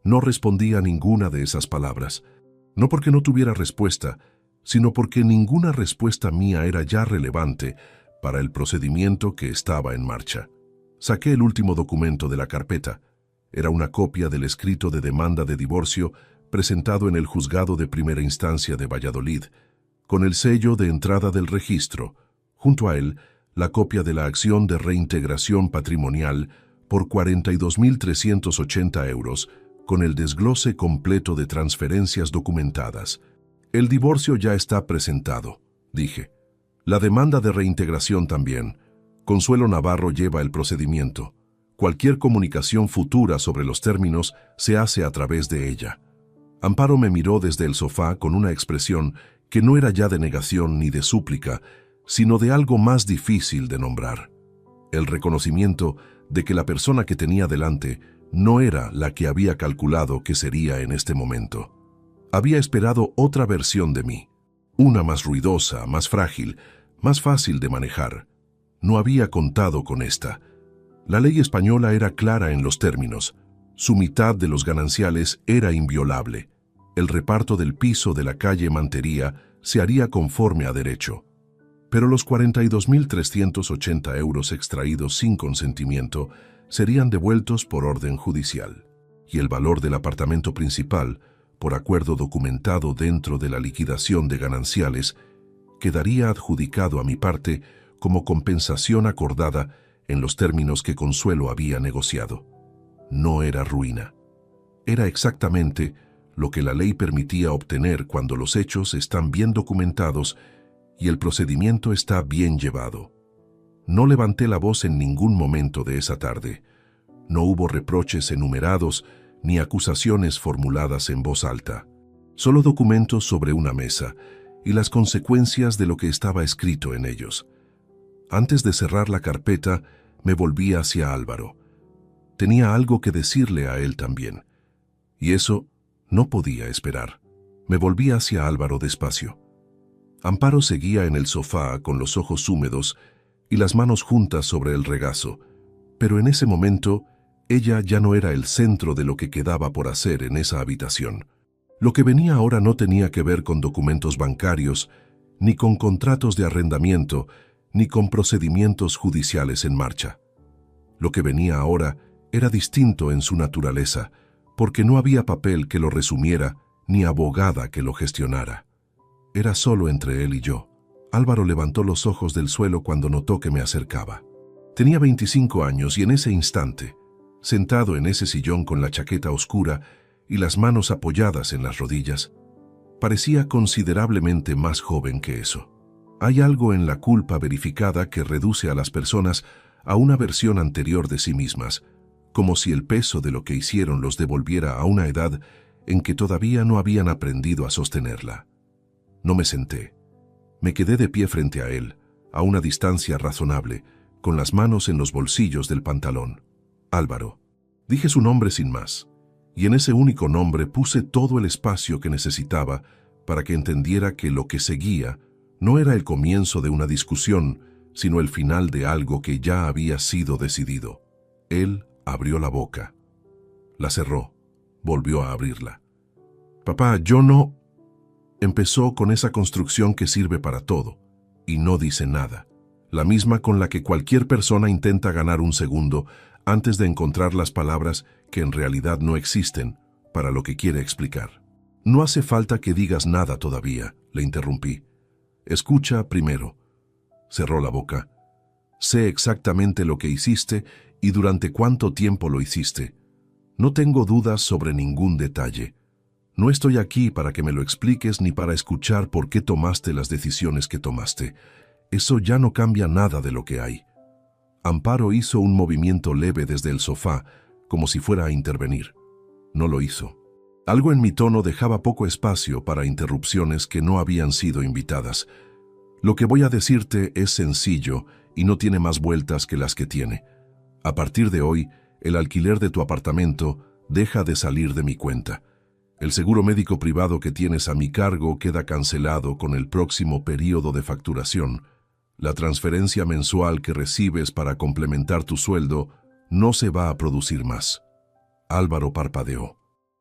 [SPEAKER 1] No respondía a ninguna de esas palabras, no porque no tuviera respuesta, sino porque ninguna respuesta mía era ya relevante para el procedimiento que estaba en marcha. Saqué el último documento de la carpeta. Era una copia del escrito de demanda de divorcio presentado en el juzgado de primera instancia de Valladolid, con el sello de entrada del registro. Junto a él, la copia de la acción de reintegración patrimonial por 42.380 euros, con el desglose completo de transferencias documentadas. «El divorcio ya está presentado», dije. «La demanda de reintegración también. Consuelo Navarro lleva el procedimiento. Cualquier comunicación futura sobre los términos se hace a través de ella». Amparo me miró desde el sofá con una expresión que no era ya de negación ni de súplica, sino de algo más difícil de nombrar. El reconocimiento de que la persona que tenía delante no era la que había calculado que sería en este momento. Había esperado otra versión de mí, una más ruidosa, más frágil, más fácil de manejar. No había contado con esta. La ley española era clara en los términos. Su mitad de los gananciales era inviolable. El reparto del piso de la calle Mantería se haría conforme a derecho. Pero los 42.380 euros extraídos sin consentimiento serían devueltos por orden judicial, y el valor del apartamento principal, por acuerdo documentado dentro de la liquidación de gananciales, quedaría adjudicado a mi parte como compensación acordada en los términos que Consuelo había negociado. No era ruina. Era exactamente lo que la ley permitía obtener cuando los hechos están bien documentados y el procedimiento está bien llevado. No levanté la voz en ningún momento de esa tarde. No hubo reproches enumerados ni acusaciones formuladas en voz alta. Solo documentos sobre una mesa y las consecuencias de lo que estaba escrito en ellos. Antes de cerrar la carpeta, me volví hacia Álvaro. Tenía algo que decirle a él también. Y eso no podía esperar. Me volví hacia Álvaro despacio. Amparo seguía en el sofá con los ojos húmedos y las manos juntas sobre el regazo, pero en ese momento ella ya no era el centro de lo que quedaba por hacer en esa habitación. Lo que venía ahora no tenía que ver con documentos bancarios, ni con contratos de arrendamiento, ni con procedimientos judiciales en marcha. Lo que venía ahora era distinto en su naturaleza, porque no había papel que lo resumiera, ni abogada que lo gestionara. Era solo entre él y yo. Álvaro levantó los ojos del suelo cuando notó que me acercaba. Tenía 25 años y en ese instante, sentado en ese sillón con la chaqueta oscura y las manos apoyadas en las rodillas, parecía considerablemente más joven que eso. Hay algo en la culpa verificada que reduce a las personas a una versión anterior de sí mismas, como si el peso de lo que hicieron los devolviera a una edad en que todavía no habían aprendido a sostenerla. No me senté. Me quedé de pie frente a él, a una distancia razonable, con las manos en los bolsillos del pantalón. «Álvaro», Dije su nombre sin más, y en ese único nombre puse todo el espacio que necesitaba para que entendiera que lo que seguía no era el comienzo de una discusión, sino el final de algo que ya había sido decidido. Él abrió la boca. La cerró. Volvió a abrirla. «Papá, yo no...» Empezó con esa construcción que sirve para todo, y no dice nada. La misma con la que cualquier persona intenta ganar un segundo antes de encontrar las palabras que en realidad no existen para lo que quiere explicar. «No hace falta que digas nada todavía», le interrumpí. «Escucha primero». Cerró la boca. «Sé exactamente lo que hiciste y durante cuánto tiempo lo hiciste. No tengo dudas sobre ningún detalle. No estoy aquí para que me lo expliques ni para escuchar por qué tomaste las decisiones que tomaste. Eso ya no cambia nada de lo que hay». Amparo hizo un movimiento leve desde el sofá, como si fuera a intervenir. No lo hizo. Algo en mi tono dejaba poco espacio para interrupciones que no habían sido invitadas. «Lo que voy a decirte es sencillo y no tiene más vueltas que las que tiene. A partir de hoy, el alquiler de tu apartamento deja de salir de mi cuenta. El seguro médico privado que tienes a mi cargo queda cancelado con el próximo período de facturación. La transferencia mensual que recibes para complementar tu sueldo no se va a producir más». Álvaro parpadeó.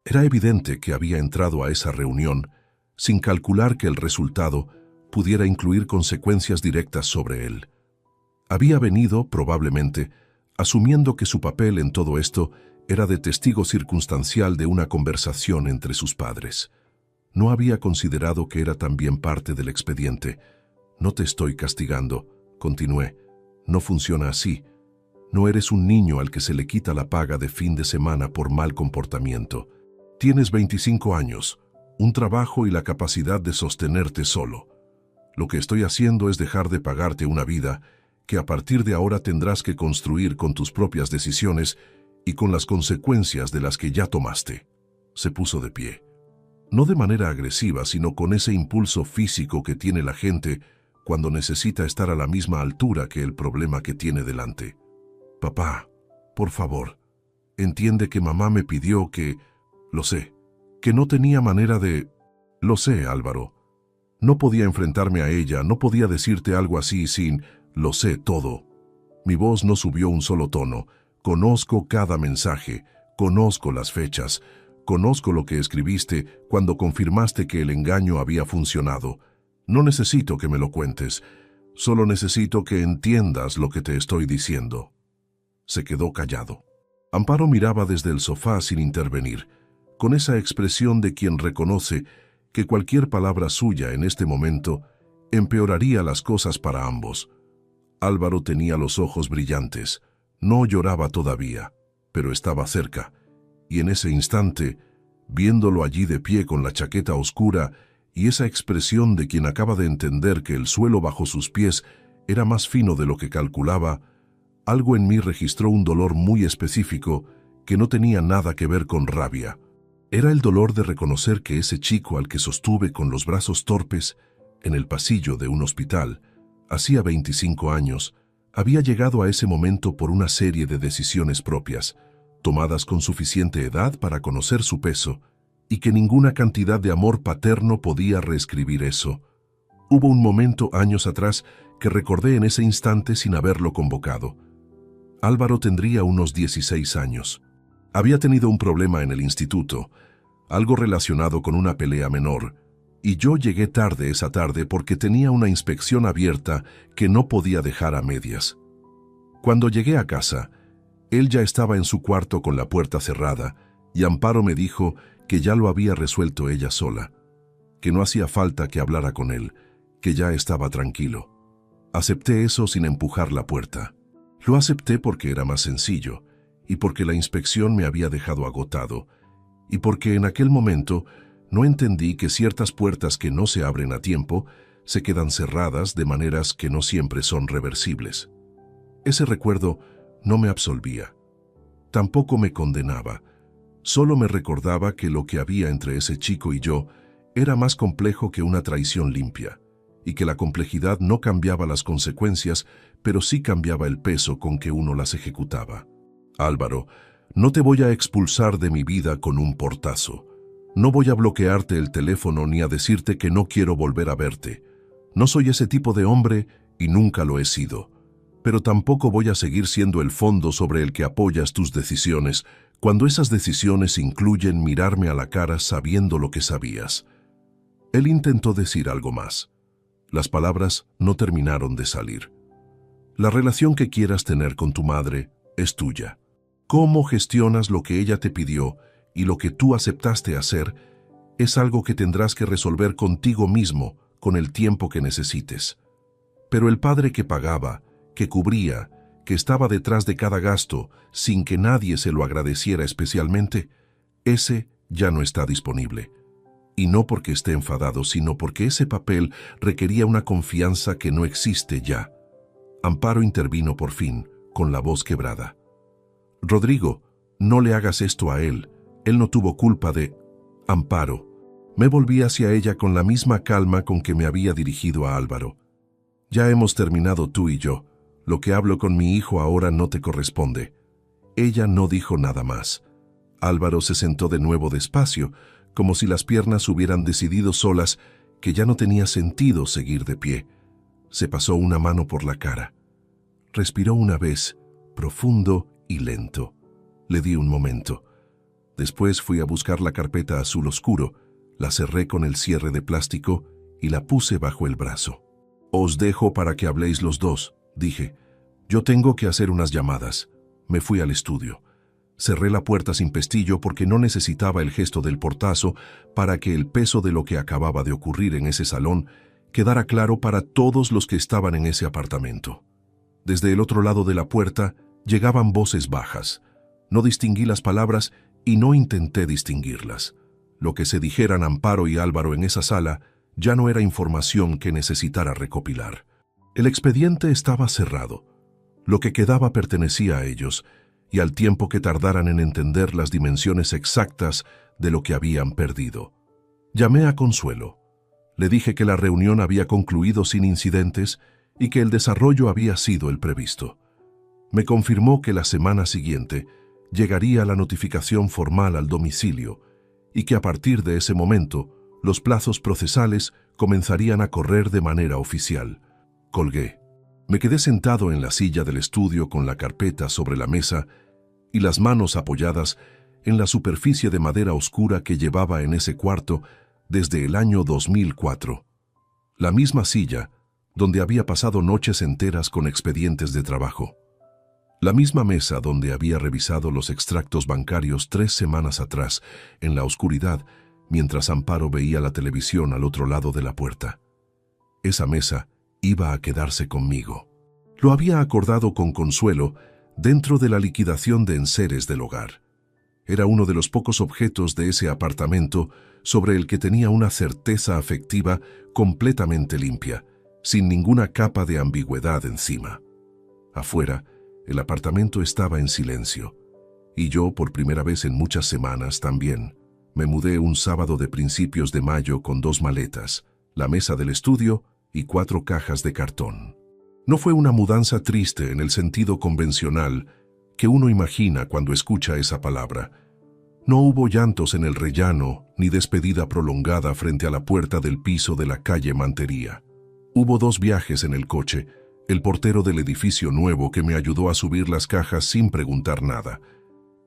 [SPEAKER 1] Era evidente que había entrado a esa reunión sin calcular que el resultado pudiera incluir consecuencias directas sobre él. Había venido, probablemente, asumiendo que su papel en todo esto era de testigo circunstancial de una conversación entre sus padres. No había considerado que era también parte del expediente. «No te estoy castigando», continué. «No funciona así. No eres un niño al que se le quita la paga de fin de semana por mal comportamiento. Tienes 25 años, un trabajo y la capacidad de sostenerte solo. Lo que estoy haciendo es dejar de pagarte una vida que a partir de ahora tendrás que construir con tus propias decisiones y con las consecuencias de las que ya tomaste». Se puso de pie. No de manera agresiva, sino con ese impulso físico que tiene la gente cuando necesita estar a la misma altura que el problema que tiene delante. «Papá, por favor, entiende que mamá me pidió que... Lo sé, que no tenía manera de... Lo sé, Álvaro. No podía enfrentarme a ella, no podía decirte algo así sin... Lo sé todo». Mi voz no subió un solo tono. «Conozco cada mensaje, conozco las fechas, conozco lo que escribiste cuando confirmaste que el engaño había funcionado. No necesito que me lo cuentes, solo necesito que entiendas lo que te estoy diciendo». Se quedó callado. Amparo miraba desde el sofá sin intervenir, con esa expresión de quien reconoce que cualquier palabra suya en este momento empeoraría las cosas para ambos. Álvaro tenía los ojos brillantes. No lloraba todavía, pero estaba cerca, y en ese instante, viéndolo allí de pie con la chaqueta oscura y esa expresión de quien acaba de entender que el suelo bajo sus pies era más fino de lo que calculaba, algo en mí registró un dolor muy específico que no tenía nada que ver con rabia. Era el dolor de reconocer que ese chico al que sostuve con los brazos torpes en el pasillo de un hospital, hacía 25 años, había llegado a ese momento por una serie de decisiones propias, tomadas con suficiente edad para conocer su peso, y que ninguna cantidad de amor paterno podía reescribir eso. Hubo un momento años atrás que recordé en ese instante sin haberlo convocado. Álvaro tendría unos 16 años. Había tenido un problema en el instituto, algo relacionado con una pelea menor, y yo llegué tarde esa tarde porque tenía una inspección abierta que no podía dejar a medias. Cuando llegué a casa, él ya estaba en su cuarto con la puerta cerrada, y Amparo me dijo que ya lo había resuelto ella sola, que no hacía falta que hablara con él, que ya estaba tranquilo. Acepté eso sin empujar la puerta. Lo acepté porque era más sencillo, y porque la inspección me había dejado agotado, y porque en aquel momento no entendí que ciertas puertas que no se abren a tiempo se quedan cerradas de maneras que no siempre son reversibles. Ese recuerdo no me absolvía. Tampoco me condenaba. Solo me recordaba que lo que había entre ese chico y yo era más complejo que una traición limpia, y que la complejidad no cambiaba las consecuencias, pero sí cambiaba el peso con que uno las ejecutaba. Álvaro, No te voy a expulsar de mi vida con un portazo. No voy a bloquearte el teléfono ni a decirte que no quiero volver a verte. No soy ese tipo de hombre y nunca lo he sido. Pero tampoco voy a seguir siendo el fondo sobre el que apoyas tus decisiones, cuando esas decisiones incluyen mirarme a la cara sabiendo lo que sabías. Él intentó decir algo más. Las palabras no terminaron de salir. La relación que quieras tener con tu madre es tuya. Cómo gestionas lo que ella te pidió y lo que tú aceptaste hacer es algo que tendrás que resolver contigo mismo con el tiempo que necesites. Pero el padre que pagaba, que cubría, que estaba detrás de cada gasto sin que nadie se lo agradeciera especialmente, ese ya no está disponible. Y no porque esté enfadado, sino porque ese papel requería una confianza que no existe ya. Amparo intervino por fin, con la voz quebrada. Rodrigo, no le hagas esto a él. Él no tuvo culpa de... Amparo. Me volví hacia ella con la misma calma con que me había dirigido a Álvaro. Ya hemos terminado tú y yo. Lo que hablo con mi hijo ahora no te corresponde. Ella no dijo nada más. Álvaro se sentó de nuevo despacio, como si las piernas hubieran decidido solas que ya no tenía sentido seguir de pie. Se pasó una mano por la cara. Respiró una vez, profundo y lento. Le di un momento. Después fui a buscar la carpeta azul oscuro, la cerré con el cierre de plástico y la puse bajo el brazo. Os dejo para que habléis los dos, dije. Yo tengo que hacer unas llamadas. Me fui al estudio. Cerré la puerta sin pestillo porque no necesitaba el gesto del portazo para que el peso de lo que acababa de ocurrir en ese salón quedara claro para todos los que estaban en ese apartamento. Desde el otro lado de la puerta llegaban voces bajas. No distinguí las palabras y no intenté distinguirlas. Lo que se dijeran Amparo y Álvaro en esa sala ya no era información que necesitara recopilar. El expediente estaba cerrado. Lo que quedaba pertenecía a ellos, y al tiempo que tardaran en entender las dimensiones exactas de lo que habían perdido. Llamé a Consuelo. Le dije que la reunión había concluido sin incidentes y que el desarrollo había sido el previsto. Me confirmó que la semana siguiente llegaría la notificación formal al domicilio y que a partir de ese momento los plazos procesales comenzarían a correr de manera oficial. Colgué. Me quedé sentado en la silla del estudio con la carpeta sobre la mesa y las manos apoyadas en la superficie de madera oscura que llevaba en ese cuarto desde el año 2004. La misma silla donde había pasado noches enteras con expedientes de trabajo. La misma mesa donde había revisado los extractos bancarios 3 semanas atrás, en la oscuridad, mientras Amparo veía la televisión al otro lado de la puerta. Esa mesa iba a quedarse conmigo. Lo había acordado con Consuelo dentro de la liquidación de enseres del hogar. Era uno de los pocos objetos de ese apartamento sobre el que tenía una certeza afectiva completamente limpia, sin ninguna capa de ambigüedad encima. Afuera, el apartamento estaba en silencio, y yo, por primera vez en muchas semanas también, me mudé un sábado de principios de mayo con 2 maletas, la mesa del estudio y 4 cajas de cartón. No fue una mudanza triste en el sentido convencional que uno imagina cuando escucha esa palabra. No hubo llantos en el rellano ni despedida prolongada frente a la puerta del piso de la calle Mantería. Hubo 2 viajes en el coche, el portero del edificio nuevo que me ayudó a subir las cajas sin preguntar nada,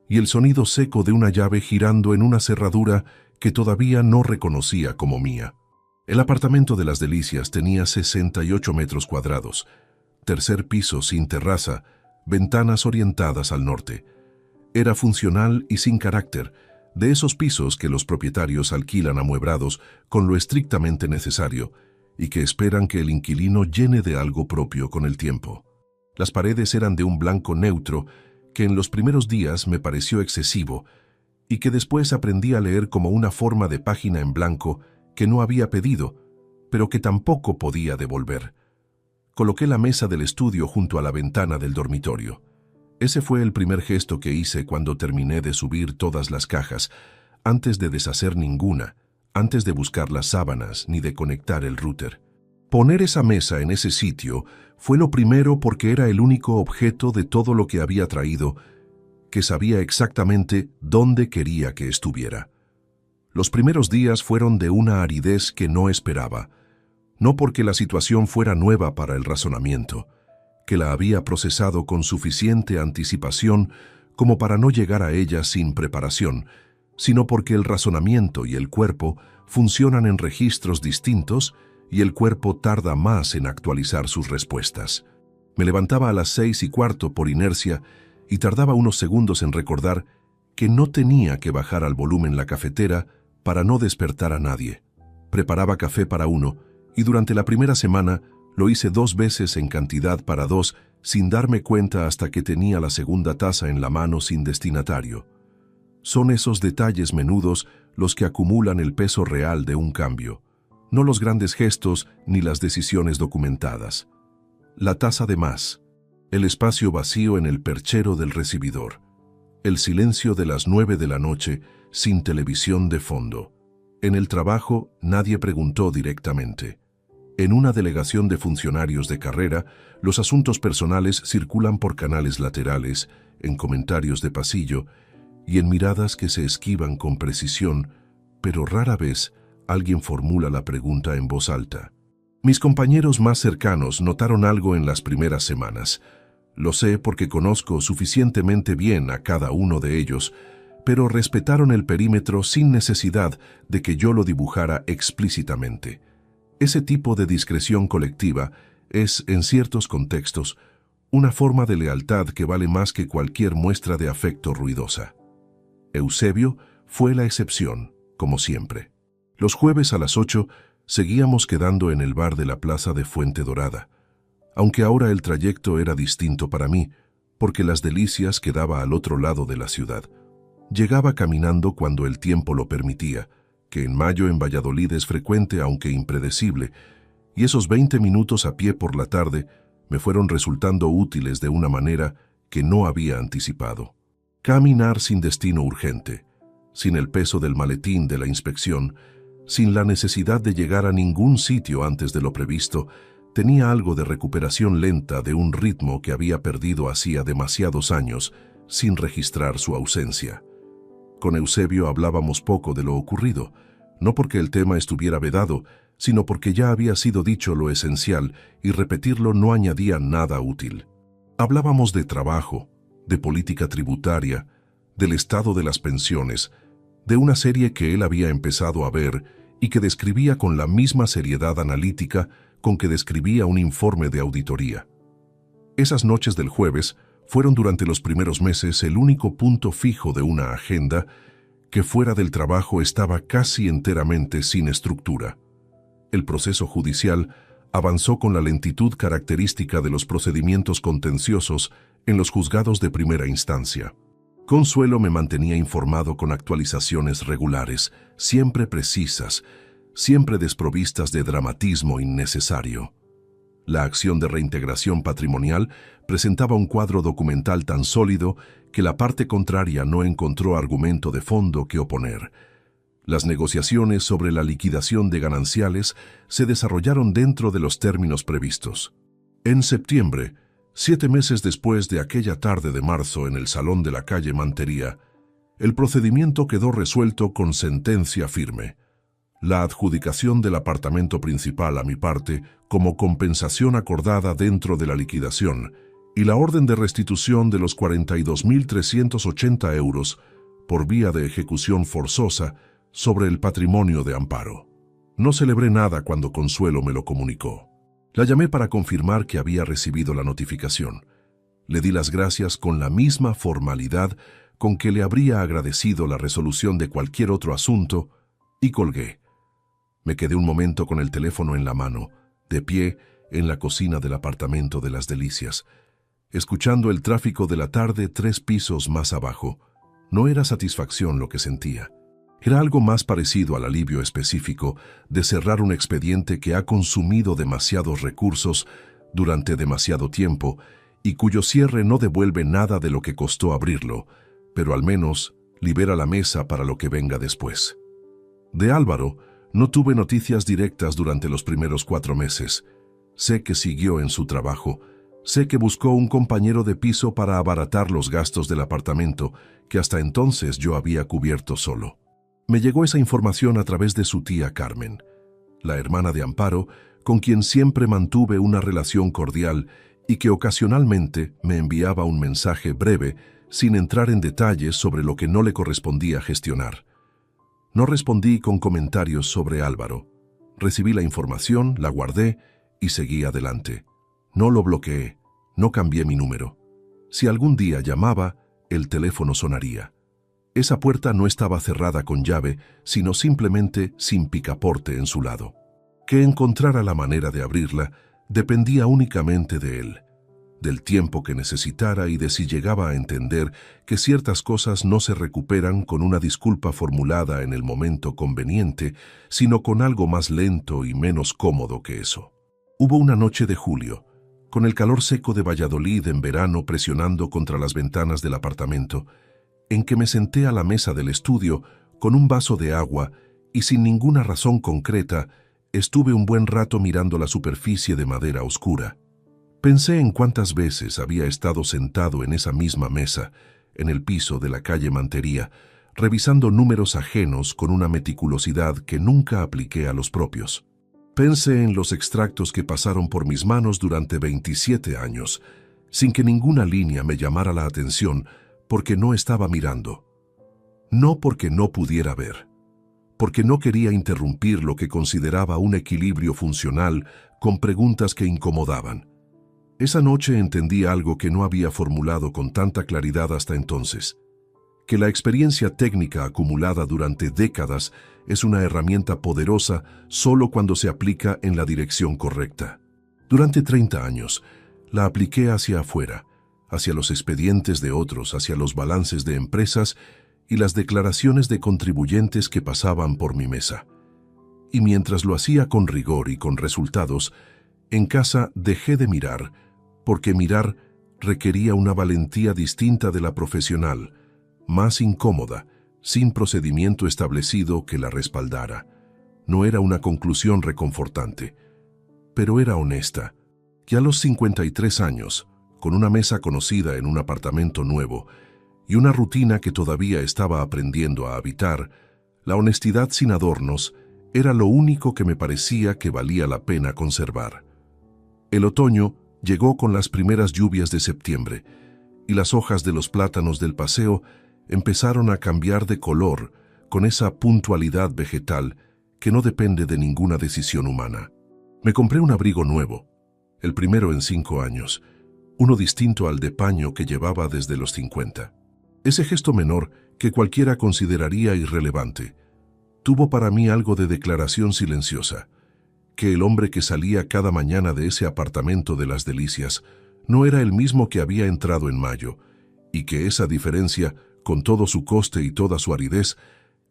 [SPEAKER 1] y el sonido seco de una llave girando en una cerradura que todavía no reconocía como mía. El apartamento de las Delicias tenía 68 metros cuadrados, tercer piso sin terraza, ventanas orientadas al norte. Era funcional y sin carácter, de esos pisos que los propietarios alquilan amuebrados con lo estrictamente necesario y que esperan que el inquilino llene de algo propio con el tiempo. Las paredes eran de un blanco neutro que en los primeros días me pareció excesivo y que después aprendí a leer como una forma de página en blanco que no había pedido, pero que tampoco podía devolver. Coloqué la mesa del estudio junto a la ventana del dormitorio. Ese fue el primer gesto que hice cuando terminé de subir todas las cajas, antes de deshacer ninguna, antes de buscar las sábanas ni de conectar el router. Poner esa mesa en ese sitio fue lo primero porque era el único objeto de todo lo que había traído que sabía exactamente dónde quería que estuviera. Los primeros días fueron de una aridez que no esperaba, no porque la situación fuera nueva para el razonamiento, que la había procesado con suficiente anticipación como para no llegar a ella sin preparación, sino porque el razonamiento y el cuerpo funcionan en registros distintos y el cuerpo tarda más en actualizar sus respuestas. Me levantaba a las 6:15 por inercia y tardaba unos segundos en recordar que no tenía que bajar al volumen la cafetera para no despertar a nadie. Preparaba café para uno y durante la primera semana lo hice 2 veces en cantidad para 2 sin darme cuenta hasta que tenía la segunda taza en la mano sin destinatario. Son esos detalles menudos los que acumulan el peso real de un cambio, no los grandes gestos ni las decisiones documentadas. La taza de más, el espacio vacío en el perchero del recibidor, el silencio de las 9 de la noche sin televisión de fondo. En el trabajo nadie preguntó directamente. En una delegación de funcionarios de carrera, los asuntos personales circulan por canales laterales, en comentarios de pasillo y en miradas que se esquivan con precisión, pero rara vez alguien formula la pregunta en voz alta. Mis compañeros más cercanos notaron algo en las primeras semanas. Lo sé porque conozco suficientemente bien a cada uno de ellos, pero respetaron el perímetro sin necesidad de que yo lo dibujara explícitamente. Ese tipo de discreción colectiva es, en ciertos contextos, una forma de lealtad que vale más que cualquier muestra de afecto ruidosa. Eusebio fue la excepción, como siempre. Los jueves a las 8 seguíamos quedando en el bar de la plaza de Fuente Dorada, aunque ahora el trayecto era distinto para mí, porque Las Delicias quedaba al otro lado de la ciudad. Llegaba caminando cuando el tiempo lo permitía, que en mayo en Valladolid es frecuente aunque impredecible, y esos 20 minutos a pie por la tarde me fueron resultando útiles de una manera que no había anticipado. Caminar sin destino urgente, sin el peso del maletín de la inspección, sin la necesidad de llegar a ningún sitio antes de lo previsto, tenía algo de recuperación lenta de un ritmo que había perdido hacía demasiados años, sin registrar su ausencia. Con Eusebio hablábamos poco de lo ocurrido, no porque el tema estuviera vedado, sino porque ya había sido dicho lo esencial y repetirlo no añadía nada útil. Hablábamos de trabajo, de política tributaria, del estado de las pensiones, de una serie que él había empezado a ver y que describía con la misma seriedad analítica con que describía un informe de auditoría. Esas noches del jueves fueron durante los primeros meses el único punto fijo de una agenda que fuera del trabajo estaba casi enteramente sin estructura. El proceso judicial avanzó con la lentitud característica de los procedimientos contenciosos en los juzgados de primera instancia. Consuelo me mantenía informado con actualizaciones regulares, siempre precisas, siempre desprovistas de dramatismo innecesario. La acción de reintegración patrimonial presentaba un cuadro documental tan sólido que la parte contraria no encontró argumento de fondo que oponer. Las negociaciones sobre la liquidación de gananciales se desarrollaron dentro de los términos previstos. En septiembre, 7 meses después de aquella tarde de marzo en el salón de la calle Mantería, el procedimiento quedó resuelto con sentencia firme. La adjudicación del apartamento principal a mi parte como compensación acordada dentro de la liquidación y la orden de restitución de los 42.380 euros por vía de ejecución forzosa sobre el patrimonio de Amparo. No celebré nada cuando Consuelo me lo comunicó. La llamé para confirmar que había recibido la notificación. Le di las gracias con la misma formalidad con que le habría agradecido la resolución de cualquier otro asunto y colgué. Me quedé un momento con el teléfono en la mano, de pie en la cocina del apartamento de Las Delicias, escuchando el tráfico de la tarde 3 pisos más abajo. No era satisfacción lo que sentía. Era algo más parecido al alivio específico de cerrar un expediente que ha consumido demasiados recursos durante demasiado tiempo y cuyo cierre no devuelve nada de lo que costó abrirlo, pero al menos libera la mesa para lo que venga después. De Álvaro, no tuve noticias directas durante los primeros 4 meses. Sé que siguió en su trabajo, Sé que buscó un compañero de piso para abaratar los gastos del apartamento, que hasta entonces yo había cubierto solo. Me llegó esa información a través de su tía Carmen, la hermana de Amparo, con quien siempre mantuve una relación cordial y que ocasionalmente me enviaba un mensaje breve sin entrar en detalles sobre lo que no le correspondía gestionar. No respondí con comentarios sobre Álvaro. Recibí la información, la guardé y seguí adelante. No lo bloqueé, no cambié mi número. Si algún día llamaba, el teléfono sonaría. Esa puerta no estaba cerrada con llave, sino simplemente sin picaporte en su lado. Que encontrara la manera de abrirla dependía únicamente de él, del tiempo que necesitara y de si llegaba a entender que ciertas cosas no se recuperan con una disculpa formulada en el momento conveniente, sino con algo más lento y menos cómodo que eso. Hubo una noche de julio, con el calor seco de Valladolid en verano presionando contra las ventanas del apartamento, en que me senté a la mesa del estudio con un vaso de agua y sin ninguna razón concreta estuve un buen rato mirando la superficie de madera oscura. Pensé en cuántas veces había estado sentado en esa misma mesa, en el piso de la calle Mantería, revisando números ajenos con una meticulosidad que nunca apliqué a los propios. Pensé en los extractos que pasaron por mis manos durante 27 años, sin que ninguna línea me llamara la atención, porque no estaba mirando. No porque no pudiera ver, porque no quería interrumpir lo que consideraba un equilibrio funcional con preguntas que incomodaban. Esa noche entendí algo que no había formulado con tanta claridad hasta entonces, que la experiencia técnica acumulada durante décadas es una herramienta poderosa solo cuando se aplica en la dirección correcta. Durante 30 años, la apliqué hacia afuera, hacia los expedientes de otros, hacia los balances de empresas y las declaraciones de contribuyentes que pasaban por mi mesa. Y mientras lo hacía con rigor y con resultados, en casa dejé de mirar, porque mirar requería una valentía distinta de la profesional, más incómoda, sin procedimiento establecido que la respaldara. No era una conclusión reconfortante, pero era honesta. Que a los 53 años, con una mesa conocida en un apartamento nuevo y una rutina que todavía estaba aprendiendo a habitar, la honestidad sin adornos era lo único que me parecía que valía la pena conservar. El otoño llegó con las primeras lluvias de septiembre y las hojas de los plátanos del paseo empezaron a cambiar de color con esa puntualidad vegetal que no depende de ninguna decisión humana. Me compré un abrigo nuevo, el primero en 5 años, uno distinto al de paño que llevaba desde los 50. Ese gesto menor, que cualquiera consideraría irrelevante, tuvo para mí algo de declaración silenciosa, que el hombre que salía cada mañana de ese apartamento de las Delicias no era el mismo que había entrado en mayo, y que esa diferencia, con todo su coste y toda su aridez,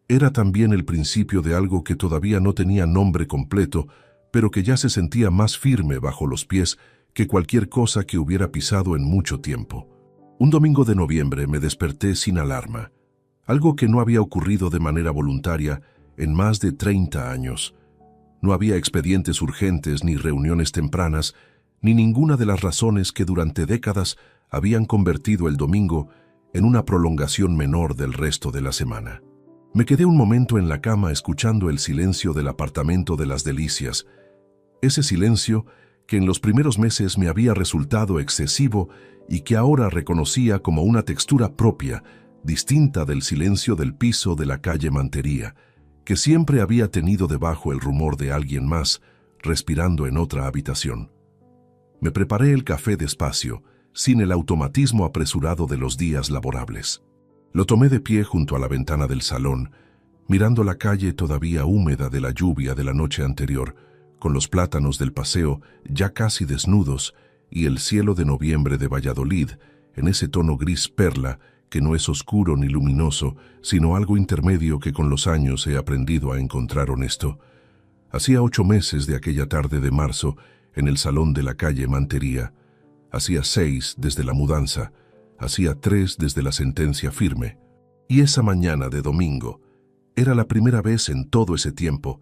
[SPEAKER 1] era también el principio de algo que todavía no tenía nombre completo, pero que ya se sentía más firme bajo los pies que cualquier cosa que hubiera pisado en mucho tiempo. Un domingo de noviembre me desperté sin alarma, algo que no había ocurrido de manera voluntaria en más de 30 años. No había expedientes urgentes ni reuniones tempranas, ni ninguna de las razones que durante décadas habían convertido el domingo en una prolongación menor del resto de la semana. Me quedé un momento en la cama escuchando el silencio del apartamento de las Delicias, ese silencio que en los primeros meses me había resultado excesivo y que ahora reconocía como una textura propia, distinta del silencio del piso de la calle Mantería, que siempre había tenido debajo el rumor de alguien más, respirando en otra habitación. Me preparé el café despacio, sin el automatismo apresurado de los días laborables. Lo tomé de pie junto a la ventana del salón, mirando la calle todavía húmeda de la lluvia de la noche anterior, con los plátanos del paseo ya casi desnudos y el cielo de noviembre de Valladolid en ese tono gris perla que no es oscuro ni luminoso, sino algo intermedio que con los años he aprendido a encontrar honesto. Hacía 8 meses de aquella tarde de marzo en el salón de la calle Mantería. Hacía 6 desde la mudanza, hacía 3 desde la sentencia firme. Y esa mañana de domingo era la primera vez en todo ese tiempo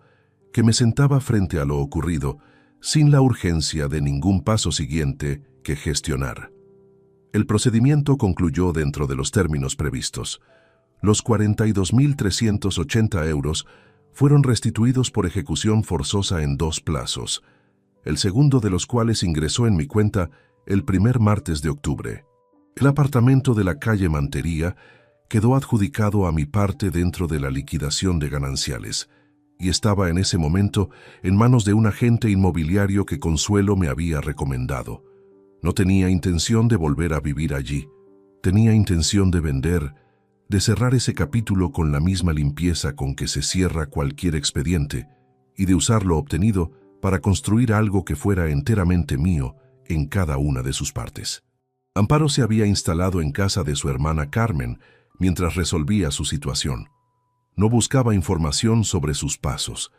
[SPEAKER 1] que me sentaba frente a lo ocurrido, sin la urgencia de ningún paso siguiente que gestionar. El procedimiento concluyó dentro de los términos previstos. Los 42.380 euros fueron restituidos por ejecución forzosa en 2 plazos, el segundo de los cuales ingresó en mi cuenta el primer martes de octubre. El apartamento de la calle Mantería quedó adjudicado a mi parte dentro de la liquidación de gananciales y estaba en ese momento en manos de un agente inmobiliario que Consuelo me había recomendado. No tenía intención de volver a vivir allí. Tenía intención de vender, de cerrar ese capítulo con la misma limpieza con que se cierra cualquier expediente y de usar lo obtenido para construir algo que fuera enteramente mío en cada una de sus partes. Amparo se había instalado en casa de su hermana Carmen mientras resolvía su situación. No buscaba información sobre sus pasos.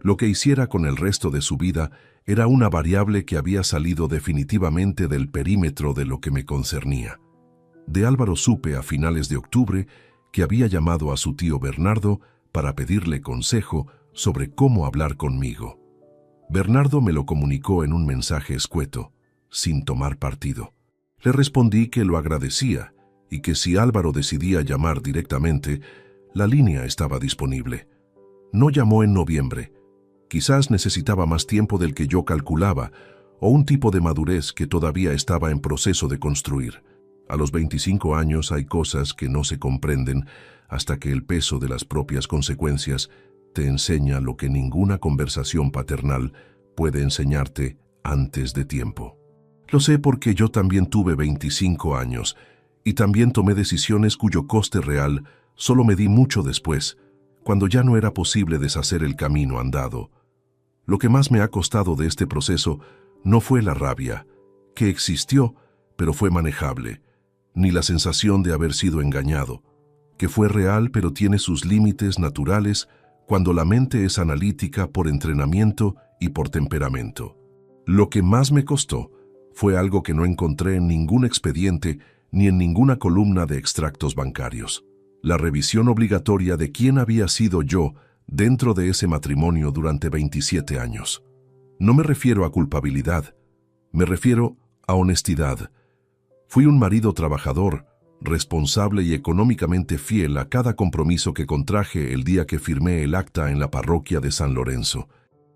[SPEAKER 1] Lo que hiciera con el resto de su vida era una variable que había salido definitivamente del perímetro de lo que me concernía. De Álvaro supe a finales de octubre que había llamado a su tío Bernardo para pedirle consejo sobre cómo hablar conmigo. Bernardo me lo comunicó en un mensaje escueto, sin tomar partido. Le respondí que lo agradecía y que si Álvaro decidía llamar directamente, la línea estaba disponible. No llamó en noviembre. Quizás necesitaba más tiempo del que yo calculaba o un tipo de madurez que todavía estaba en proceso de construir. A los 25 años hay cosas que no se comprenden hasta que el peso de las propias consecuencias te enseña lo que ninguna conversación paternal puede enseñarte antes de tiempo. Lo sé porque yo también tuve 25 años y también tomé decisiones cuyo coste real solo me di mucho después, cuando ya no era posible deshacer el camino andado. Lo que más me ha costado de este proceso no fue la rabia, que existió, pero fue manejable, ni la sensación de haber sido engañado, que fue real pero tiene sus límites naturales cuando la mente es analítica por entrenamiento y por temperamento. Lo que más me costó fue algo que no encontré en ningún expediente ni en ninguna columna de extractos bancarios: la revisión obligatoria de quién había sido yo dentro de ese matrimonio durante 27 años. No me refiero a culpabilidad, me refiero a honestidad. Fui un marido trabajador, responsable y económicamente fiel a cada compromiso que contraje el día que firmé el acta en la parroquia de San Lorenzo.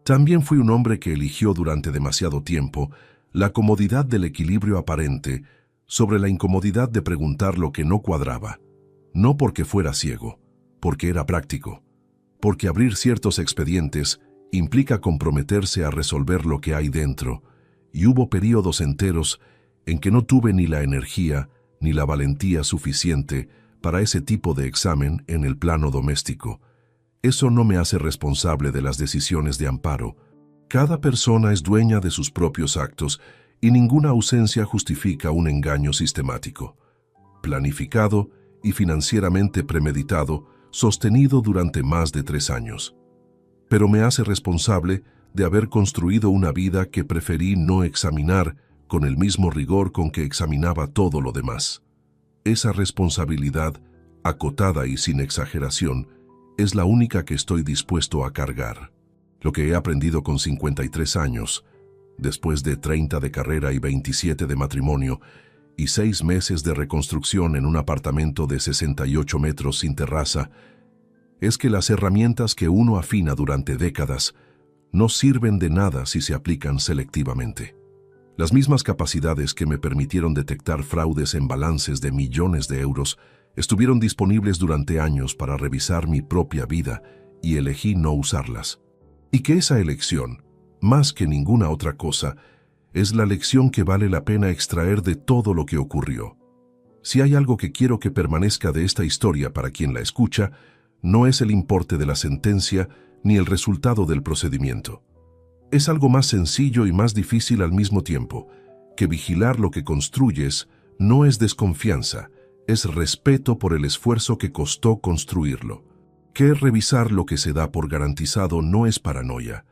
[SPEAKER 1] También fui un hombre que eligió durante demasiado tiempo la comodidad del equilibrio aparente sobre la incomodidad de preguntar lo que no cuadraba. No porque fuera ciego, porque era práctico, porque abrir ciertos expedientes implica comprometerse a resolver lo que hay dentro, y hubo períodos enteros en que no tuve ni la energía ni la valentía suficiente para ese tipo de examen en el plano doméstico. Eso no me hace responsable de las decisiones de Amparo. Cada persona es dueña de sus propios actos y ninguna ausencia justifica un engaño sistemático, planificado y financieramente premeditado, sostenido durante más de 3 años. Pero me hace responsable de haber construido una vida que preferí no examinar con el mismo rigor con que examinaba todo lo demás. Esa responsabilidad, acotada y sin exageración, es la única que estoy dispuesto a cargar. Lo que he aprendido con 53 años, después de 30 de carrera y 27 de matrimonio, y 6 meses de reconstrucción en un apartamento de 68 metros sin terraza, es que las herramientas que uno afina durante décadas no sirven de nada si se aplican selectivamente. Las mismas capacidades que me permitieron detectar fraudes en balances de millones de euros estuvieron disponibles durante años para revisar mi propia vida y elegí no usarlas. Y que esa elección, más que ninguna otra cosa, es la lección que vale la pena extraer de todo lo que ocurrió. Si hay algo que quiero que permanezca de esta historia para quien la escucha, no es el importe de la sentencia ni el resultado del procedimiento. Es algo más sencillo y más difícil al mismo tiempo, que vigilar lo que construyes no es desconfianza, es respeto por el esfuerzo que costó construirlo. Que revisar lo que se da por garantizado no es paranoia,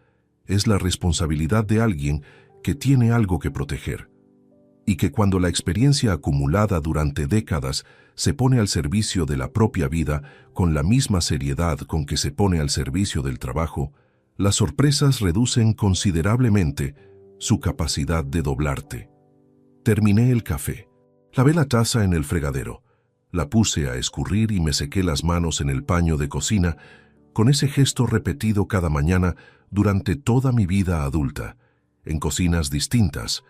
[SPEAKER 1] es la responsabilidad de alguien que tiene algo que proteger, y que cuando la experiencia acumulada durante décadas se pone al servicio de la propia vida con la misma seriedad con que se pone al servicio del trabajo, Las sorpresas reducen considerablemente su capacidad de doblarte. Terminé el café. Lavé la taza en el fregadero. La puse a escurrir y me sequé las manos en el paño de cocina con ese gesto repetido cada mañana durante toda mi vida adulta, en cocinas distintas,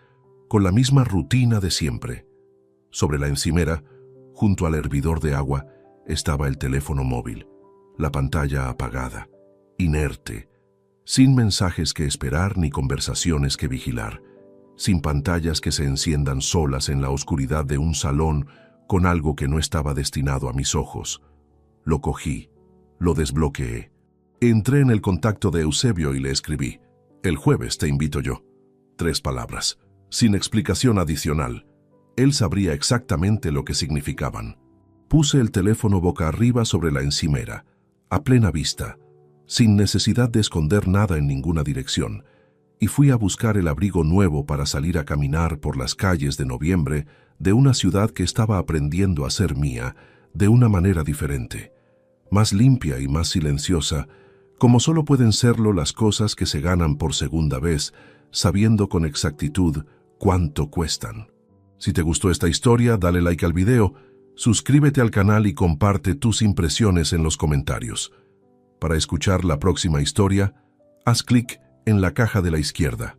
[SPEAKER 1] con la misma rutina de siempre. Sobre la encimera, junto al hervidor de agua, estaba el teléfono móvil, la pantalla apagada, inerte, sin mensajes que esperar ni conversaciones que vigilar, sin pantallas que se enciendan solas en la oscuridad de un salón con algo que no estaba destinado a mis ojos. Lo cogí, lo desbloqueé. Entré en el contacto de Eusebio y le escribí: «El jueves te invito yo». 3 palabras, sin explicación adicional. Él sabría exactamente lo que significaban. Puse el teléfono boca arriba sobre la encimera, a plena vista, sin necesidad de esconder nada en ninguna dirección, y fui a buscar el abrigo nuevo para salir a caminar por las calles de noviembre de una ciudad que estaba aprendiendo a ser mía de una manera diferente, más limpia y más silenciosa, como solo pueden serlo las cosas que se ganan por segunda vez, sabiendo con exactitud cuánto cuestan. Si te gustó esta historia, dale like al video, suscríbete al canal y comparte tus impresiones en los comentarios. Para escuchar la próxima historia, haz clic en la caja de la izquierda.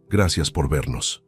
[SPEAKER 1] Gracias por vernos.